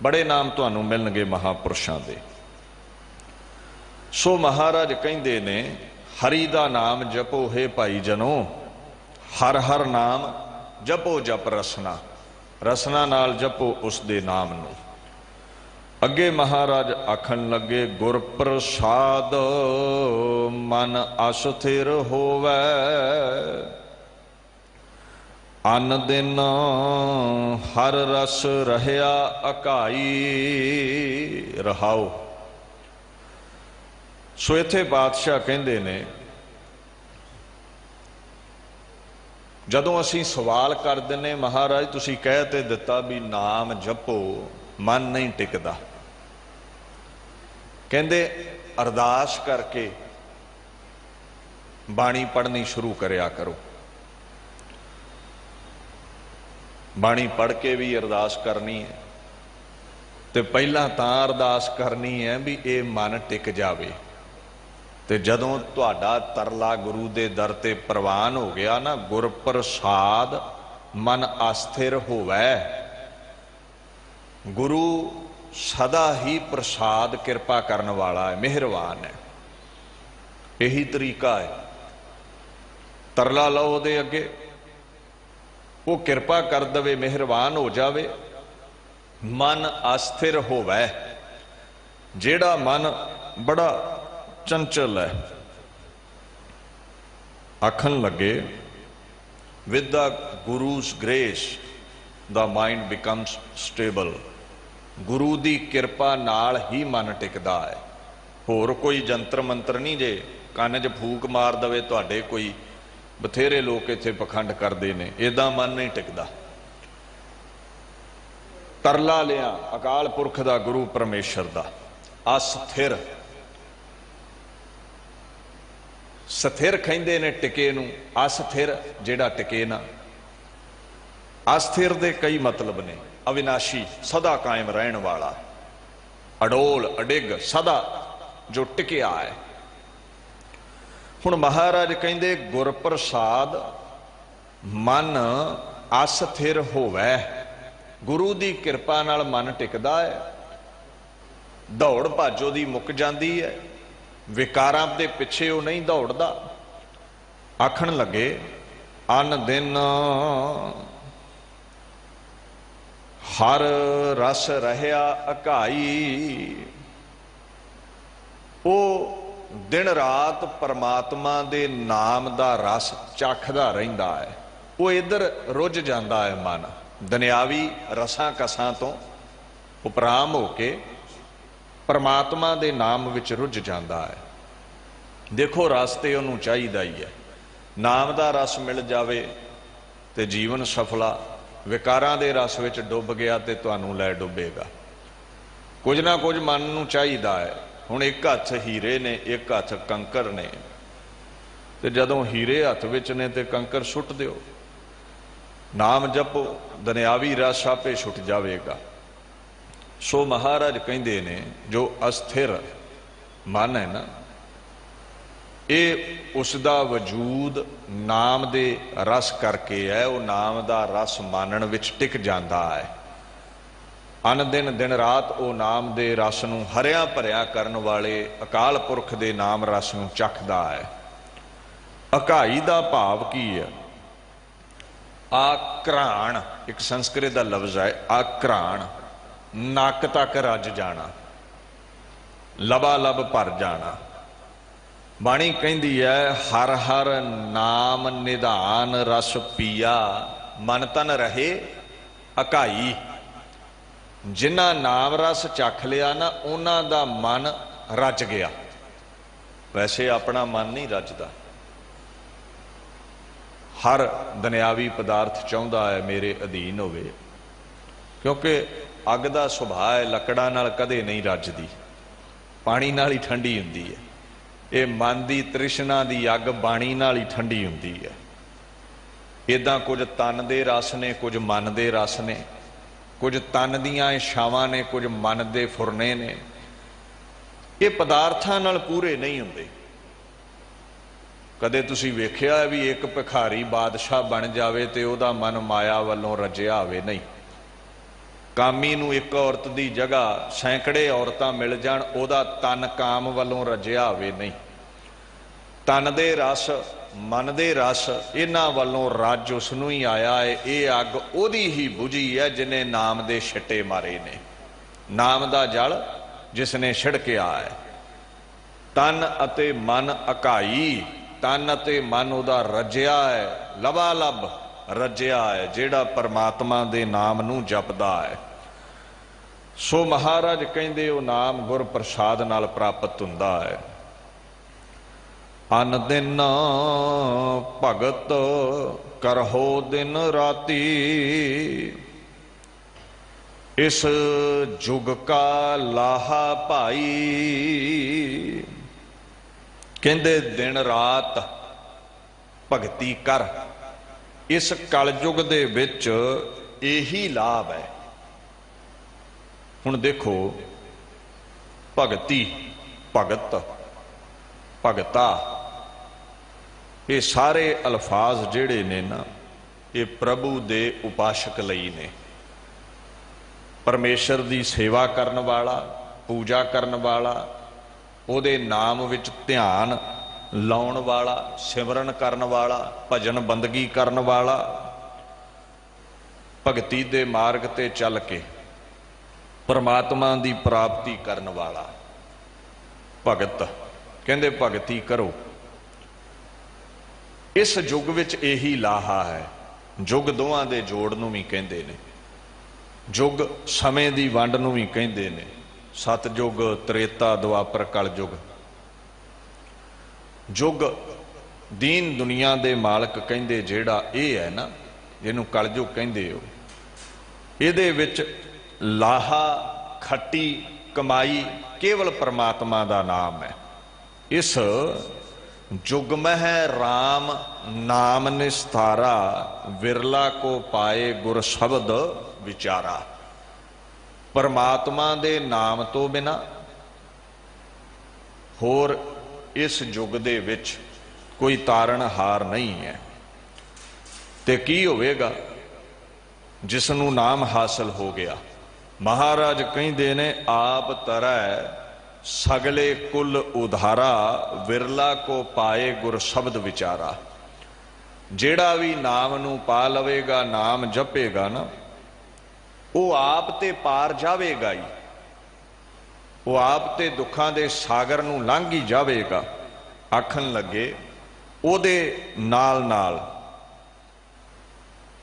बड़े नाम तुहानूं मिलणगे महापुरुषां दे। सो महाराज कहिंदे ने हरि दा नाम जपो हे भाई जनो, हर हर नाम जपो जप रसना, रसना नाल जपो उस दे नाम नूं। अगे महाराज आखन लगे गुर प्रसाद मन अस्थिर होवै, अन दिन हर रस रहया अकाई। रहाओ। सो इत्थे बादशाह कहंदे ने जदों असीं सवाल कर दिने महाराज तुसीं कह ते दिता भी नाम जपो, मन नहीं टिकदा। कहंदे अरदास करके बाणी पढ़नी शुरू करया करो। बाणी पढ़ के भी अरदास करनी है ते पहला तां अरदास करनी है भी ये मन टिक जावे। ते जदों तुहाडा तरला गुरु दे दर ते प्रवान हो गया ना, गुर प्रसाद मन अस्थिर होवै। गुरु सदा ही प्रसाद कृपा करने वाला है, मेहरबान है। यही तरीका है। तरला लो दे अगे, वो कृपा कर दवे, मेहरबान हो जावे। मन अस्थिर होवै। जेड़ा मन बड़ा चंचल है, आखन लगे with the guru's grace the mind becomes stable. गुरु दी कृपा नाल ही मन टिकदा है। होर कोई जंतर मंत्र नहीं जे कान च फूक मार दवे तुहाडे। कोई बथेरे लोग इत्थे पखंड करते ने, इदां मन नहीं टिकदा। तरला लिया अकाल पुरख दा, गुरु परमेश्वर दा। अस्थिर, स्थिर कहिंदे ने टिके नूं, अस्थिर जिहड़ा टिके ना। अस्थिर दे कई मतलब ने। अविनाशी, सदा कायम रहन वाला, अडोल अडिग, सदा जो टिकिया है। हुण महाराज कहिंदे गुर प्रसाद मन अस्थिर होवै। गुरु दी कृपा नाल मन टिकदा है। दौड़ भाजो दी मुक जांदी है। विकारां दे पिछे वो नहीं दौड़दा। आखण लगे अन दिन हर रस रहया अकाई। वो दिन रात परमात्मा दे नाम दा रस चखदा रहिंदा है। वो इधर रुझ जांदा है मन। दुनियावी रसां कसां तो उपराम होके परमात्मा दे नाम विच रुझ जाता है। देखो रास्ते उन्होंने चाहिदा ही है। नाम का रस मिल जाए तो जीवन सफला। विकारां दे रस विच डुब गया तो तुहानूं लै डुबेगा। कुछ ना कुछ मन नूं चाहिदा है। हुण एक हथ हीरे ने, एक हथ कंकर ने, तो जदों हीरे हथ विच ने तो कंकर सुट दिओ। नाम जपो, दुनियावी रस आपे छुट जाएगा। सो महाराज कहिंदे ने जो अस्थिर मन है ना, ये उसका वजूद नाम दे रस करके है। वो नाम दा रस मानण विच टिक जाता है। अन दिन दिन रात वो नाम दे रस नूं हरिया भरिया करन वाले अकाल पुरख दे नाम रस नूं चखदा है। अकाई दा भाव की है? आघ्राण एक संस्कृत का लफ्ज है। आघ्राण नक तक रज जाना, लबा लब भर जाना। बाणी कहती है हर हर नाम निधान रस पिया मन तन रहे अकाई। जिन्ना नाम रस चख लिया ना उन्हां दा मन रच गया। वैसे अपना मन नहीं रचदा। हर दुनियावी पदार्थ चाहुंदा है मेरे अधीन होवे, क्योंकि अग दा सुभाव है लकड़ां नाल कदे नहीं रचदी, पानी नाल ही ठंडी हुंदी है। ये मन दी तृष्णा दी अग बाणी नाल ही ठंडी हुंदी है। इदां कुछ तन दे रस ने, कुछ मन दे रस ने, कुछ तन दीआं इच्छावां ने, कुछ मन दे फुरने ने। ये पदार्थां नाल पूरे नहीं हुंदे। कदे तुसीं वेखिआ भी एक भिखारी बादशाह बन जावे ते उहदा मन माया वल्लों रजिया होवे? नहीं। कामी नूं एक औरत दी जगह सैकड़े औरतां मिल जाण, उहदा तन काम वल्लों रजिया होवे? नहीं। तन दे रस मन दे रस इन्हां वल्लों रज उसनूं ही आया है। ये अग उहदी ही बुझी है जिन्हें नाम दे छिट्टे मारे ने, नाम दा जल जिसने छिड़किया है। तन अते मन अकाई, तन अते मन उहदा रजिया है, लबा लब रजिया है, जेड़ा परमात्मा दे नाम नूं जपदा है। सो महाराज कहंदे वो नाम गुर प्रसाद नाल प्राप्त हुंदा है। अन दिन भगत करहो दिन राती, इस जुग का लाहा भाई। कहंदे दिन रात भगती कर। इस कलयुग दे विच यही लाभ है। हुण देखो भगती, भगत, भगता, ये सारे अल्फाज जिहड़े ने ना ये प्रभु दे उपासक लई ने। परमेश्वर दी सेवा करन वाला, पूजा करन वाला, उहदे नाम विच ध्यान लाउण वाला, सिमरन करन वाला, भजन बंदगी करन वाला, भगती दे मार्ग ते चल के परमात्मा दी प्राप्ति करन वाला भगत। कहंदे भगती करो। इस युग विच यही लाहा है। युग दोवां दे जोड़ नूं भी कहंदे ने, युग समय दी वंड नूं भी कहंदे ने। सतयुग, त्रेता, दुआपर, कलयुग। युग दीन दुनिया दे मालक कहंदे जेड़ा ये है ना, जिहनूं कलयुग कहंदे हो, इहदे विच लाहा खट्टी कमाई केवल परमात्मा दा नाम है। इस जुग में राम नाम निस्तारा, विरला को पाए गुर शब्द विचारा। परमात्मा दे नाम तो बिना होर इस युग दे विच कोई तारण हार नहीं है। ते की होवेगा जिसनूं नाम हासिल हो गया? महाराज कहंदे ने आप तरह सगले कुल उधारा, विरला को पाए गुर शब्द विचारा। जेड़ा भी नाम नूं पा लवेगा, नाम जपेगा ना, वो आप ते पार जावेगा ही। वो आप ते दुखां दे सागर नूं लंघ ही जावेगा। आखन लगे ओदे नाल नाल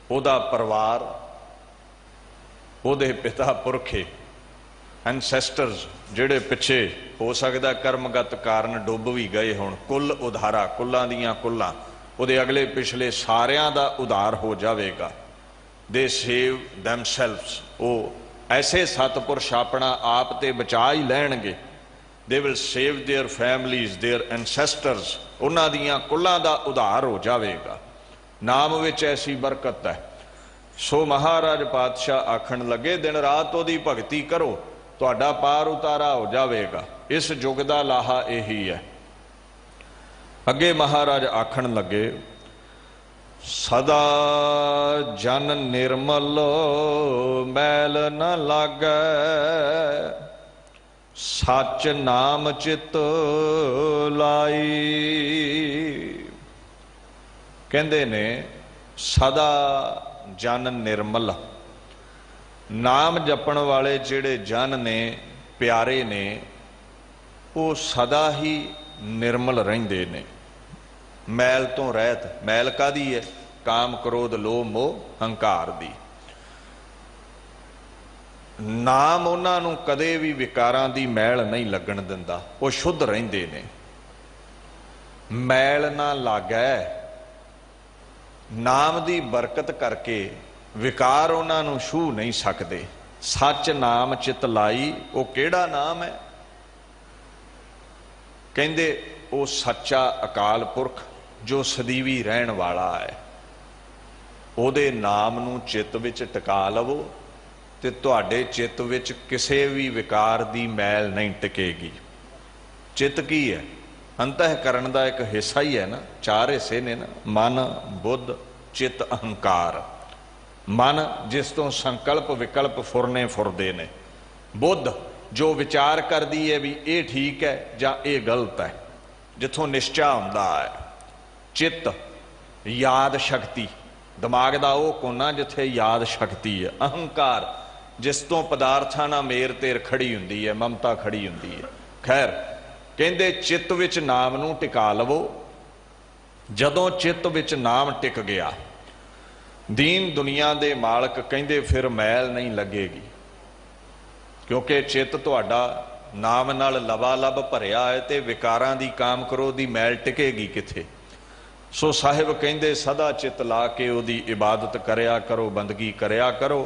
ओदा परिवार, ओदे पिता पुरखे, एनसैसटर्स जिहड़े पिछे हो सकदा कर्मगत कारण डुब भी गए होण, कुल उधारा, कुल्लां दीआं कुल्लां, उहदे अगले पिछले सारियां दा उधार हो जावेगा। दे सेव दैमसैल्व्स, वो ऐसे सतपुरुष अपना आप ते बचा ही लैणगे। They will save their families, their ancestors, उन्हां दीआं कुल्लां दा उधार हो जावेगा। नाम विच ऐसी बरकत है। सो महाराज पातशाह आखण लगे दिन रात उहदी भगती करो, तुहाडा पार उतारा हो जावेगा। इस युग दा लाहा यही है। अगे महाराज आखण लगे सदा जन निर्मल, मैल मैल न लागै, सच नाम चित लाई। कहते ने सदा जन निर्मल, नाम जपण वाले जिहड़े जन ने प्यारे ने वो सदा ही निर्मल रहिंदे ने, मैल तो रहत। मैल कादी है? काम क्रोध लोभ मोह हंकार दी। नाम उन्हां नूं कदे भी विकारां दी मैल नहीं लगन दिंदा, वो शुद्ध रहिंदे ने। मैल ना लागै, नाम दी बरकत करके विकार उन्हां नूं छूह नहीं सकदे। सच नाम चित लाई, वो किहड़ा नाम है? कहंदे वो सच्चा अकाल पुरख जो सदीवी रहन वाला है, ਉਹਦੇ नाम नूं चित विच टिका लवो ते तुहाडे चित विच किसे भी विकार दी मैल नहीं टिकेगी। चित की है? अंतःकरण दा एक हिस्सा ही है ना, चार हिस्से ने ना, मन बुद्ध चित अहंकार। मन जिस तो संकल्प विकल्प फुरने फुरदे ने, बुद्ध जो विचार करदी है भी ये ठीक है जां ये गलत है, जिथों निश्चय हुंदा है। चित्त याद शक्ति, दिमाग दा वो कोना जिथे याद शक्ति है। अहंकार जिस तो पदार्थां नाल मेर तेर खड़ी हुंदी है, ममता खड़ी हुंदी है। खैर कहंदे चित्त विच नाम नूं टिका लवो। जदों चित्त विच नाम टिक गया, दीन दुनिया दे मालक कहंदे फिर मैल नहीं लगेगी, क्योंकि चित्त तुहाडा नाम नाल लबालब भरिया है ते विकारां दी काम क्रोध दी मैल टिकेगी किथे। सो साहिब कहंदे सदा चित ला के उहदी इबादत करया करो, बंदगी करया करो।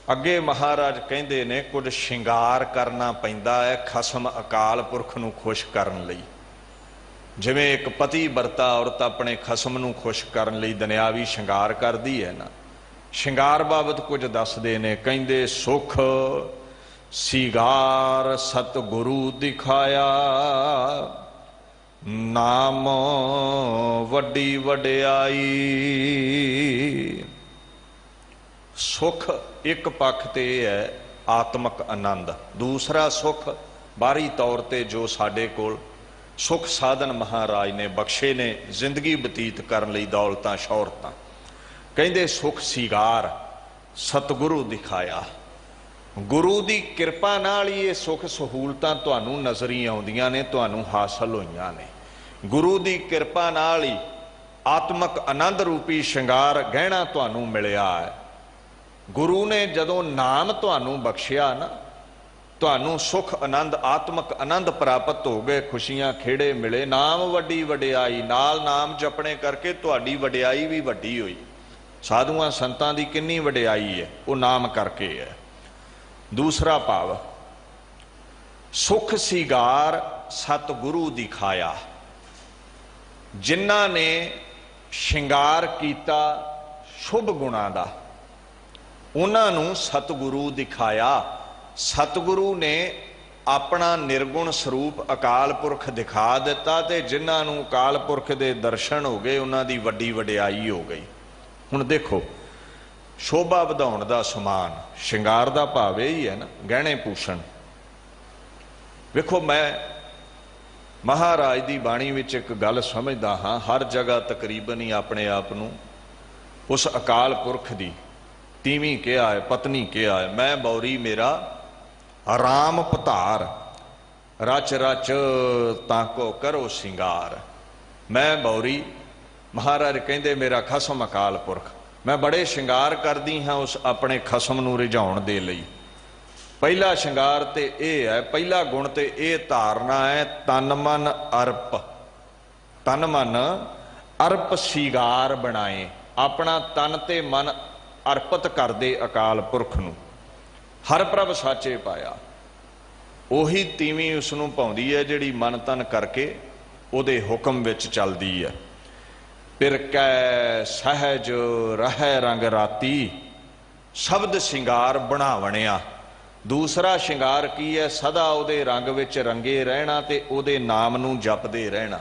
अगे महाराज कहंदे ने कुछ शिंगार करना पैंदा है खसम अकाल पुरख नूं खुश करन लई। जिवें एक पति बरता औरत अपने खसम नूं खुश करन लई दुनियावी शिंगार करदी है ना, शिंगार बाबत कुछ दसदे ने। कहंदे सुख सिगार सतगुरु दिखाया, नाम वड्डी वड्याई। सुख एक पक्ष ते है आत्मक आनंद, दूसरा सुख बाहरी तौर ते जो साडे कोल सुख साधन महाराज ने बख्शे ने जिंदगी बतीत करन लई, दौलतां शौहरतां। कहंदे सुख सिगार सतगुरु दिखाया, गुरु दी किरपा नाल ही ये सुख सहूलतां तुहानूं नज़री आउंदियां ने, तुहानूं हासिल होईयां ने। गुरु दी किरपा नाल ही आत्मक आनंद रूपी शिंगार गहना तुहानूं मिलिया है। गुरु ने जदों नाम तुहानूं बख्शिया ना, तुहानूं सुख आनंद आत्मक आनंद प्राप्त हो गए, खुशियां खेड़े मिले। नाम वड्डी वड्याई, नाल नाम जपने करके तुहाडी वड्याई भी वड्डी हुई। साधुआं संतां दी किन्नी वड्याई है, वो नाम करके है। दूसरा भाव सुख सिगार सतगुरु दिखाया, जिन्हां ने शिंगार कीता शुभ गुणां दा, उन्हां नूं सतगुरु दिखाया। सतगुरु ने अपना निर्गुण स्वरूप अकाल पुरख दिखा दिता, ते जिन्हां नूं अकाल पुरख दे दर्शन हो गए उन्हां दी वड्डी वड्याई हो गई। हुण देखो शोभा वधाउण दा समान शिंगार दा भाव यही है ना, गहने भूषण। वेखो मैं महाराज दी बाणी विच एक गल समझदा हाँ, हर जगह तकरीबन ही अपने आप नूं उस अकाल पुरख दी तीवीं कहा है, पत्नी कहा है। मैं बौरी मेरा राम पधार, रच रच ताको करो सिंगार। मैं बौरी, महाराज कहंदे मेरा खसम अकाल पुरख, मैं बड़े शिंगार करदी हाँ उस अपने खसम नूं रिझाउण दे लई। पहला शिंगार ते यह है, पहला गुण ते यह धारना है, तन मन अर्प। तन मन अर्प सिगार बनाए, अपना तन ते मन अर्पित कर दे अकाल पुरख नूं। हर प्रभ साचे पाया, उही तीवीं उसनूं पाउंदी है जिहड़ी मन तन करके उहदे हुक्म विच चलदी है। पिर कै सहज रह रंग राती, शब्द शिंगार बनावणिया। दूसरा शिंगार की है, सदा उहदे रंग विच रंगे रहना ते उहदे नाम नूं जपदे रहना।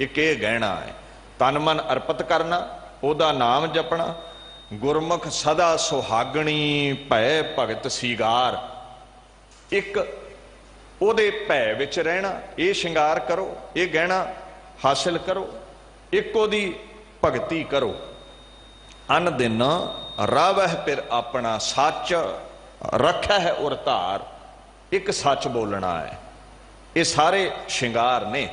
एक ये गहना है, तन मन अर्पित करना, उहदा नाम जपना गुरमुख सदा सुहागणी भय भगत सीगार। एक ओदे भय विच रहना, ये श्रृंगार करो, ये गहना हासिल करो, एक ओदी भगती करो। अन दिन रावह फिर अपना सच रखा है उर धार। एक सच बोलना है, ये सारे श्रृंगार ने।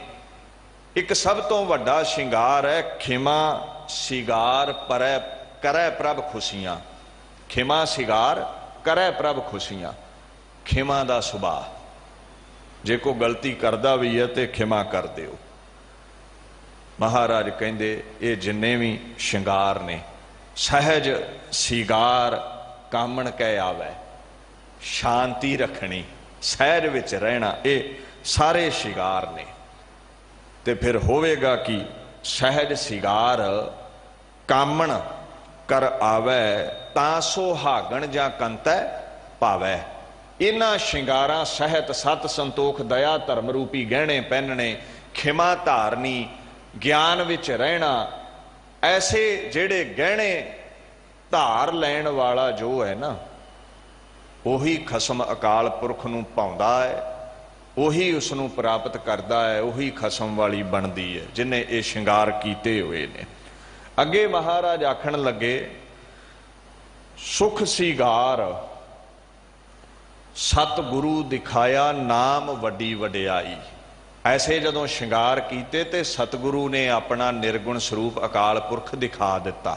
एक सब तो वड्डा श्रृंगार है खिमा सिगार परै करै प्रभ खुशियां। खिमा सिगार करै प्रभ खुशियां। खिमा दा सुभाव, जे को गलती करदा भी है तो खिमा कर दिओ। महाराज कहंदे ये जिन्ने भी श्रृंगार ने, सहज सिगार कामण कै आवे। शांति रखनी, सहज विच रहना, ये सारे श्रृंगार ने। ते फिर होवेगा कि सहज सिगार कामण कर आवे तां सुहागण जां कंतै पावै। इन्हां श्रृंगारां सहत सत संतोख दया धर्म रूपी गहने पहनने, खिमा धारनी, ज्ञान विच रहना, ऐसे जेड़े गहने धार लैण वाला जो है ना, उही खसम अकाल पुरख नूं पाउंदा है, उही उसनूं प्राप्त करदा है, उही खसम वाली बनदी है जिन्हें ये श्रृंगार कीते हुए ने। अगे महाराज आखण लगे सुख सिगार सतगुरु दिखाया नाम वड्डी वडियाई। ऐसे जदों श्रृंगार कीते ते सतगुरु ने अपना निर्गुण स्वरूप अकाल पुरख दिखा दिता।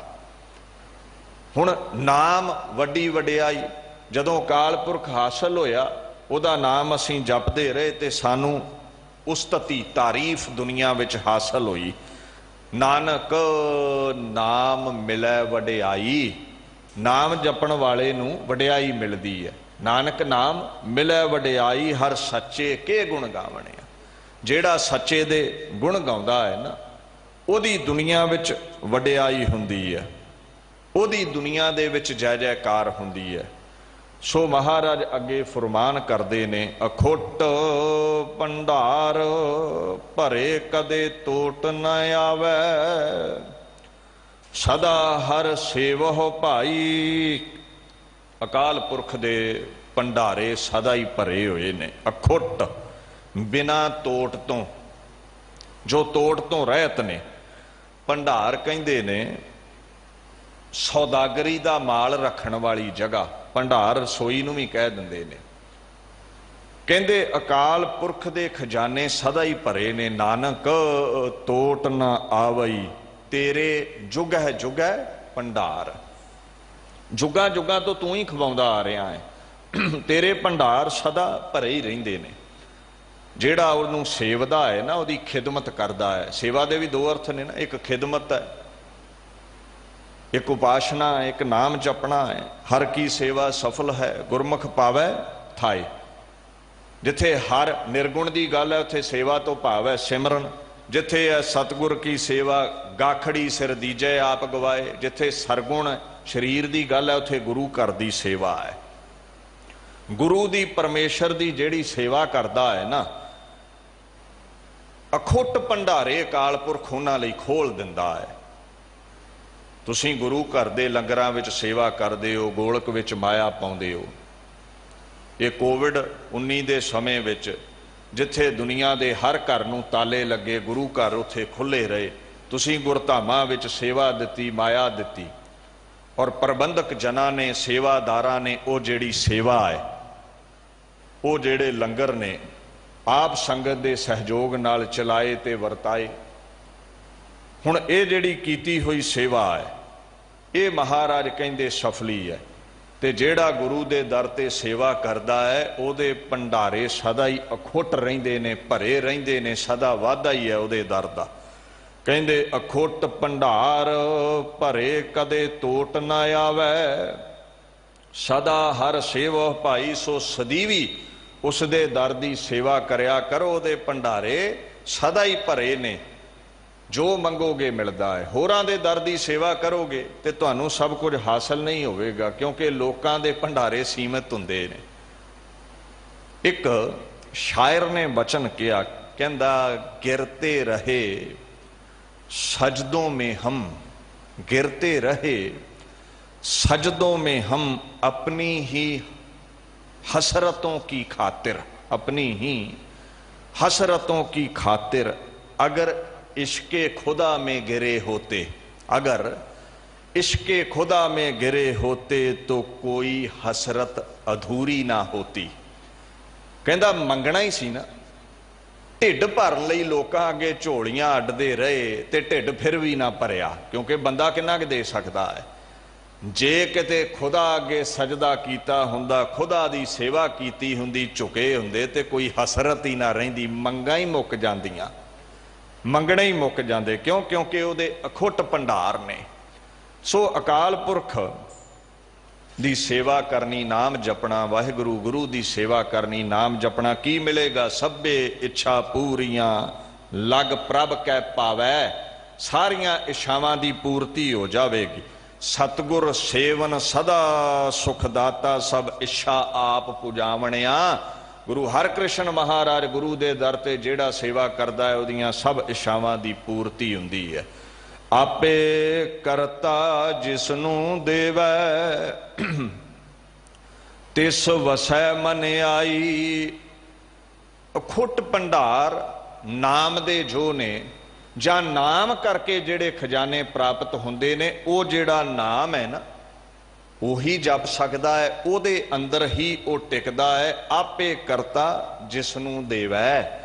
हुण नाम वड्डी वडियाई, जदों अकाल पुरख हासिल होया, उहदा नाम असीं जपदे रहे ते सानू उस्तति तारीफ दुनिया विच हासिल होई। नानक नाम मिलै वडियाई। नाम जपण वाले नूं वडियाई मिलदी है। नानक नाम मिलै वडियाई हर सच्चे के गुण गावणे। जेड़ा सच्चे दे गुण गाउंदा है ना, ओदी दुनिया विच वडियाई हुंदी है, ओदी दुनिया दे विच जय जयकार हुंदी है। सो महाराज अगे फरमान करते ने अखुट भंडार भरे कदे टोट न आवे। सदा हर सेवह भाई। अकाल पुरख दे भंडारे सदा ही भरे हुए ने। अखुट बिना टोट तो, जो टोट तो रहत ने। भंडार कहंदे ने सौदागरी दा माल रखण वाली जगह। भंडार रसोई नूं भी कह दिंदे ने। कहंदे अकाल पुरख दे खजाने सदा ही भरे ने। नानक टोट ना आवई तेरे जुग है भंडार। जुगा जुगा तो तू ही खवाउंदा आ रहा है, तेरे भंडार सदा भरे ही रहिंदे ने। जेड़ा उहनूं सेवदा है ना, उहदी खिदमत करदा है। सेवा दे भी दो अर्थ ने ना, एक खिदमत है, एक उपासना, एक नाम जपना है। हर की सेवा सफल है गुरमुख पावै थाए। जिथे हर निर्गुण की गल है उत्थे सेवा तो भाव है सिमरन। जिथे है सतगुर की सेवा गाखड़ी सिर दीजे आप गवाए। जिथे सरगुण शरीर की गल है उत्थे गुरु घर की सेवा है। गुरु की परमेश्वर की जिहड़ी सेवा करता है ना, अखुट भंडारे अकाल पुरख उन्हां लई खोल दिंदा है। तुसीं गुरु घर दे लंगरां विच सेवा करदे हो, गोलक विच माया पाउंदे हो। ये कोविड-19 दे समय विच जिथे दुनिया दे हर घर नूं ताले लगे, गुरु घर उत्थे खुले रहे। तुसीं गुरधामां विच सेवा दित्ती, माया दित्ती, और प्रबंधक जनां ने, सेवादारां ने वो जिहड़ी सेवा है, वो जिहड़े लंगर ने आप संगत दे सहयोग नाल चलाए ते वरताए। हुण ये जिहड़ी कीती हुई सेवा है, ये महाराज कहंदे सफली है। ते जेड़ा गुरु दे दर ते सेवा करदा है, उहदे भंडारे सदा ही अखुट रहिंदे ने, भरे रहिंदे ने, सदा वाधा ही है उहदे दर दा। कहंदे अखुट भंडार भरे कदे टोट ना आवे। सदा हर सेवह भाई सो सदीवी उस दे दर दी सेवा करया करो। उहदे भंडारे सदा ही भरे ने, जो मंगोगे मिलता है। होरां दे दर दी सेवा करोगे तो तुहानूं सब कुछ हासिल नहीं होवेगा, क्योंकि लोकां दे भंडारे सीमित हुंदे ने। एक शायर ने वचन किया, कहंदा गिरते रहे सजदों में हम, गिरते रहे सजदों में हम अपनी ही हसरतों की खातिर, अपनी ही हसरतों की खातिर अगर इश्के खुदा में गिरे होते, अगर इश्के खुदा में गिरे होते तो कोई हसरत अधूरी ना होती। कहंदा मंगना ही सी ना, ढिड भरन लई लोकां अगे झोलियां अड्डदे रहे ते ढिड फिर भी ना भरिया, क्योंकि बंदा किन्ना क दे सकदा है। जे किते खुदा अगे सजदा कीता हुंदा, खुदा दी सेवा कीती हुंदी, झुके हुंदे ते कोई हसरत ही ना रहिंदी, मंगां ही मुक जांदियां, मंगणे ही मुक जांदे। क्यों? क्योंकि उहदे अखुट भंडार ने। सो अकाल पुरख दी सेवा करनी, नाम जपना, वाहिगुरु गुरु दी सेवा करनी, नाम जपना, की मिलेगा? सभे इच्छा पूरियां लग प्रभ कै पावै, सारियां इच्छावां दी पूर्ति हो जाएगी। सतगुर सेवन सदा सुखदाता, सब इच्छा आप पुजावणिया। गुरु हरकृष्ण महाराज गुरु दे दर ते जेड़ा सेवा करदा है उहदियां सब इच्छावां दी पूर्ति हुंदी है। आपे करता जिसनू देवै, तिस वसै मन आई। अखुट भंडार नाम दे जो ने, जां नाम करके जेड़े खजाने प्राप्त हुंदे ने, वो जेड़ा नाम है ना उही जप सकदा है, उहदे अंदर ही वो टिकदा है। आपे करता जिसनू देवै,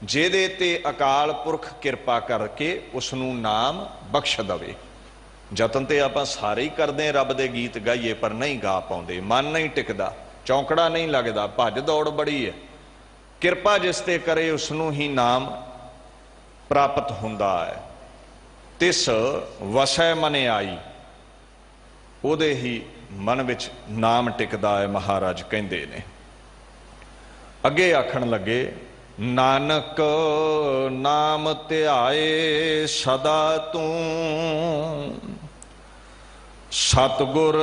जेदे ते अकाल पुरख किरपा करके उसनू नाम बख्श दवे। जतन ते आपां सारे ही करदे हैं रब दे गीत गाइए, पर नहीं गा पाउंदे, मन नहीं टिकदा, चौंकड़ा नहीं लगदा, भज दौड़ बड़ी है। किरपा जिस ते करे उसनू ही नाम प्राप्त हुंदा है। तिस वसै मन आई, उहदे ही मन विच नाम टिकदा है, महाराज कहंदे ने। अगे आखण लगे, नानक नाम ध्याए सदा तू, सतगुर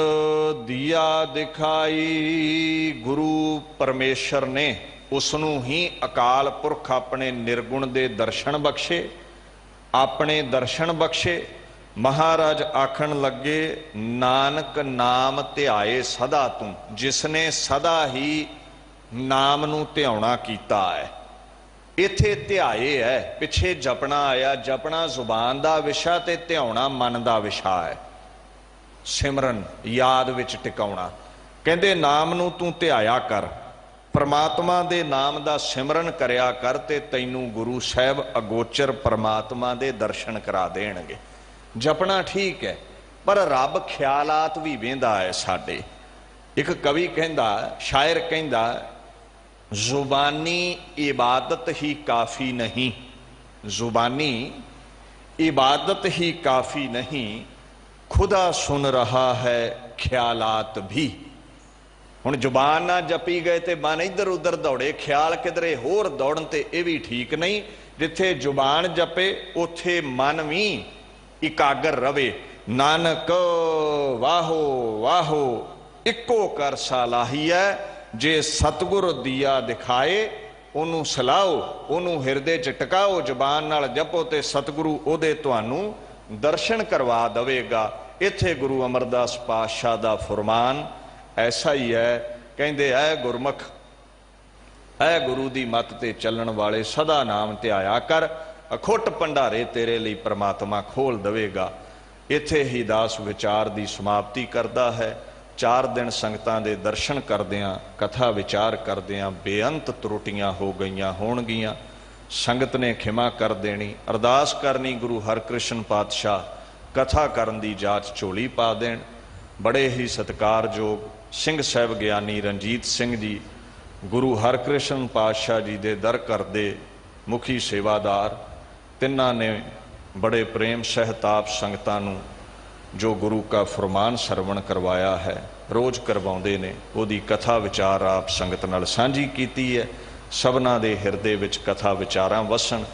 दिया दिखाई। गुरु परमेश्वर ने उसनू ही अकाल पुरख अपने निर्गुण दे दर्शन बख्शे, अपने दर्शन बख्शे। महाराज आखण लगे, नानक नाम ध्याए सदा तू, जिसने सदा ही नाम नू ध्याउणा कीता है। इत्थे ध्याए है, पिछे जपना आया, जपना जुबान दा विशा ते ध्याउणा मन दा विशा है। सिमरन याद विच टिकाउणा। कहंदे नाम नू तू ध्याया कर, परमात्मा दे नाम दा सिमरन करया कर, ते तैनू गुरु साहब अगोचर परमात्मा दे दर्शन करा देणगे। जपना ठीक है, पर रब ख्यालात भी वेंदा है साडे। एक कवि कहंदा, शायर कहंदा, जुबानी इबादत ही काफ़ी नहीं, जुबानी इबादत ही काफ़ी नहीं, खुदा सुन रहा है ख्यालात भी। हुण जुबान ना जपी गए तो मन इधर उधर दौड़े, ख्याल किधरे होर दौड़न ते यह भी ठीक नहीं। जिथे जुबान जपे उथे मन भी इकागर रवे। नानक वाहो वाहो इको कर सालाही है, जे सतगुर दिया दिखाए उन्होंने सलाओ, उन्होंने हिरदे च टकाओ, जुबान नाल जपो ते सतगुरु ओदे तुहानू दर्शन करवा देवेगा। इत्थे गुरु अमरदास पातशाह दा फरमान ऐसा ही है। कहंदे ऐ गुरमुख, ऐ गुरु दी मत ते चलण वाले, सदा नाम ध्याया कर, अखुट भंडारे तेरे लिए परमात्मा खोल देवेगा। इत्थे ही दास विचार दी समाप्ति करदा है। 4 दिन संगतां दे दर्शन करदियां, कथा विचार करदियां बेअंत त्रुटियां हो गईयां होणगीਆਂ। संगत ने खिमा कर देनी, अरदास करनी गुरु हरकृष्ण पातशाह कथा करन दी जाच झोली पा देण। बड़े ही सत्कारयोग सिंह साहब ज्ञानी रणजीत सिंह जी गुरु हरकृष्ण पातशाह जी दे दर करदे मुखी सेवादार, तिन्हां ने बड़े प्रेम सहताप संगतां नूं जो गुरु का फरमान सरवण करवाया है, रोज़ करवाउंदे ने। उहदी कथा विचार आप संगत नाल सांझी कीती है। सबना दे हिरदे विच कथा विचारां वसन।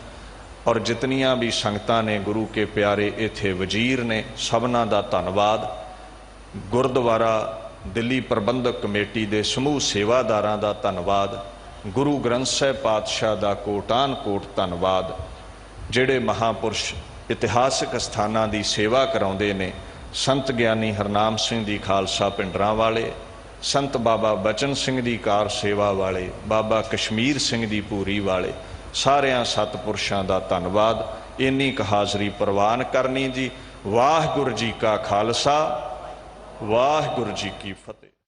और जितनियां भी संगतां ने गुरु के प्यारे इत्थे वजीर ने, सबना दा धन्नवाद। गुरुद्वारा दिल्ली प्रबंधक कमेटी दे समूह सेवादारां दा धन्नवाद। गुरु ग्रंथ साहिब पातशाह दा कोटान कोट धन्नवाद। जिहड़े महापुरुष इतिहासक स्थानां दी सेवा कराउंदे ने, संत ज्ञानी हरनाम सिंह दी खालसा पिंडरां वाले, संत बाबा बचन सिंह दी कार सेवा वाले, बाबा कश्मीर सिंह दी पूरी वाले, सारियां सतपुरुषां दा धन्नवाद। इन्नी क हाज़री प्रवान करनी जी। वाहिगुरू जी का खालसा, वाहिगुरू जी की फतेह।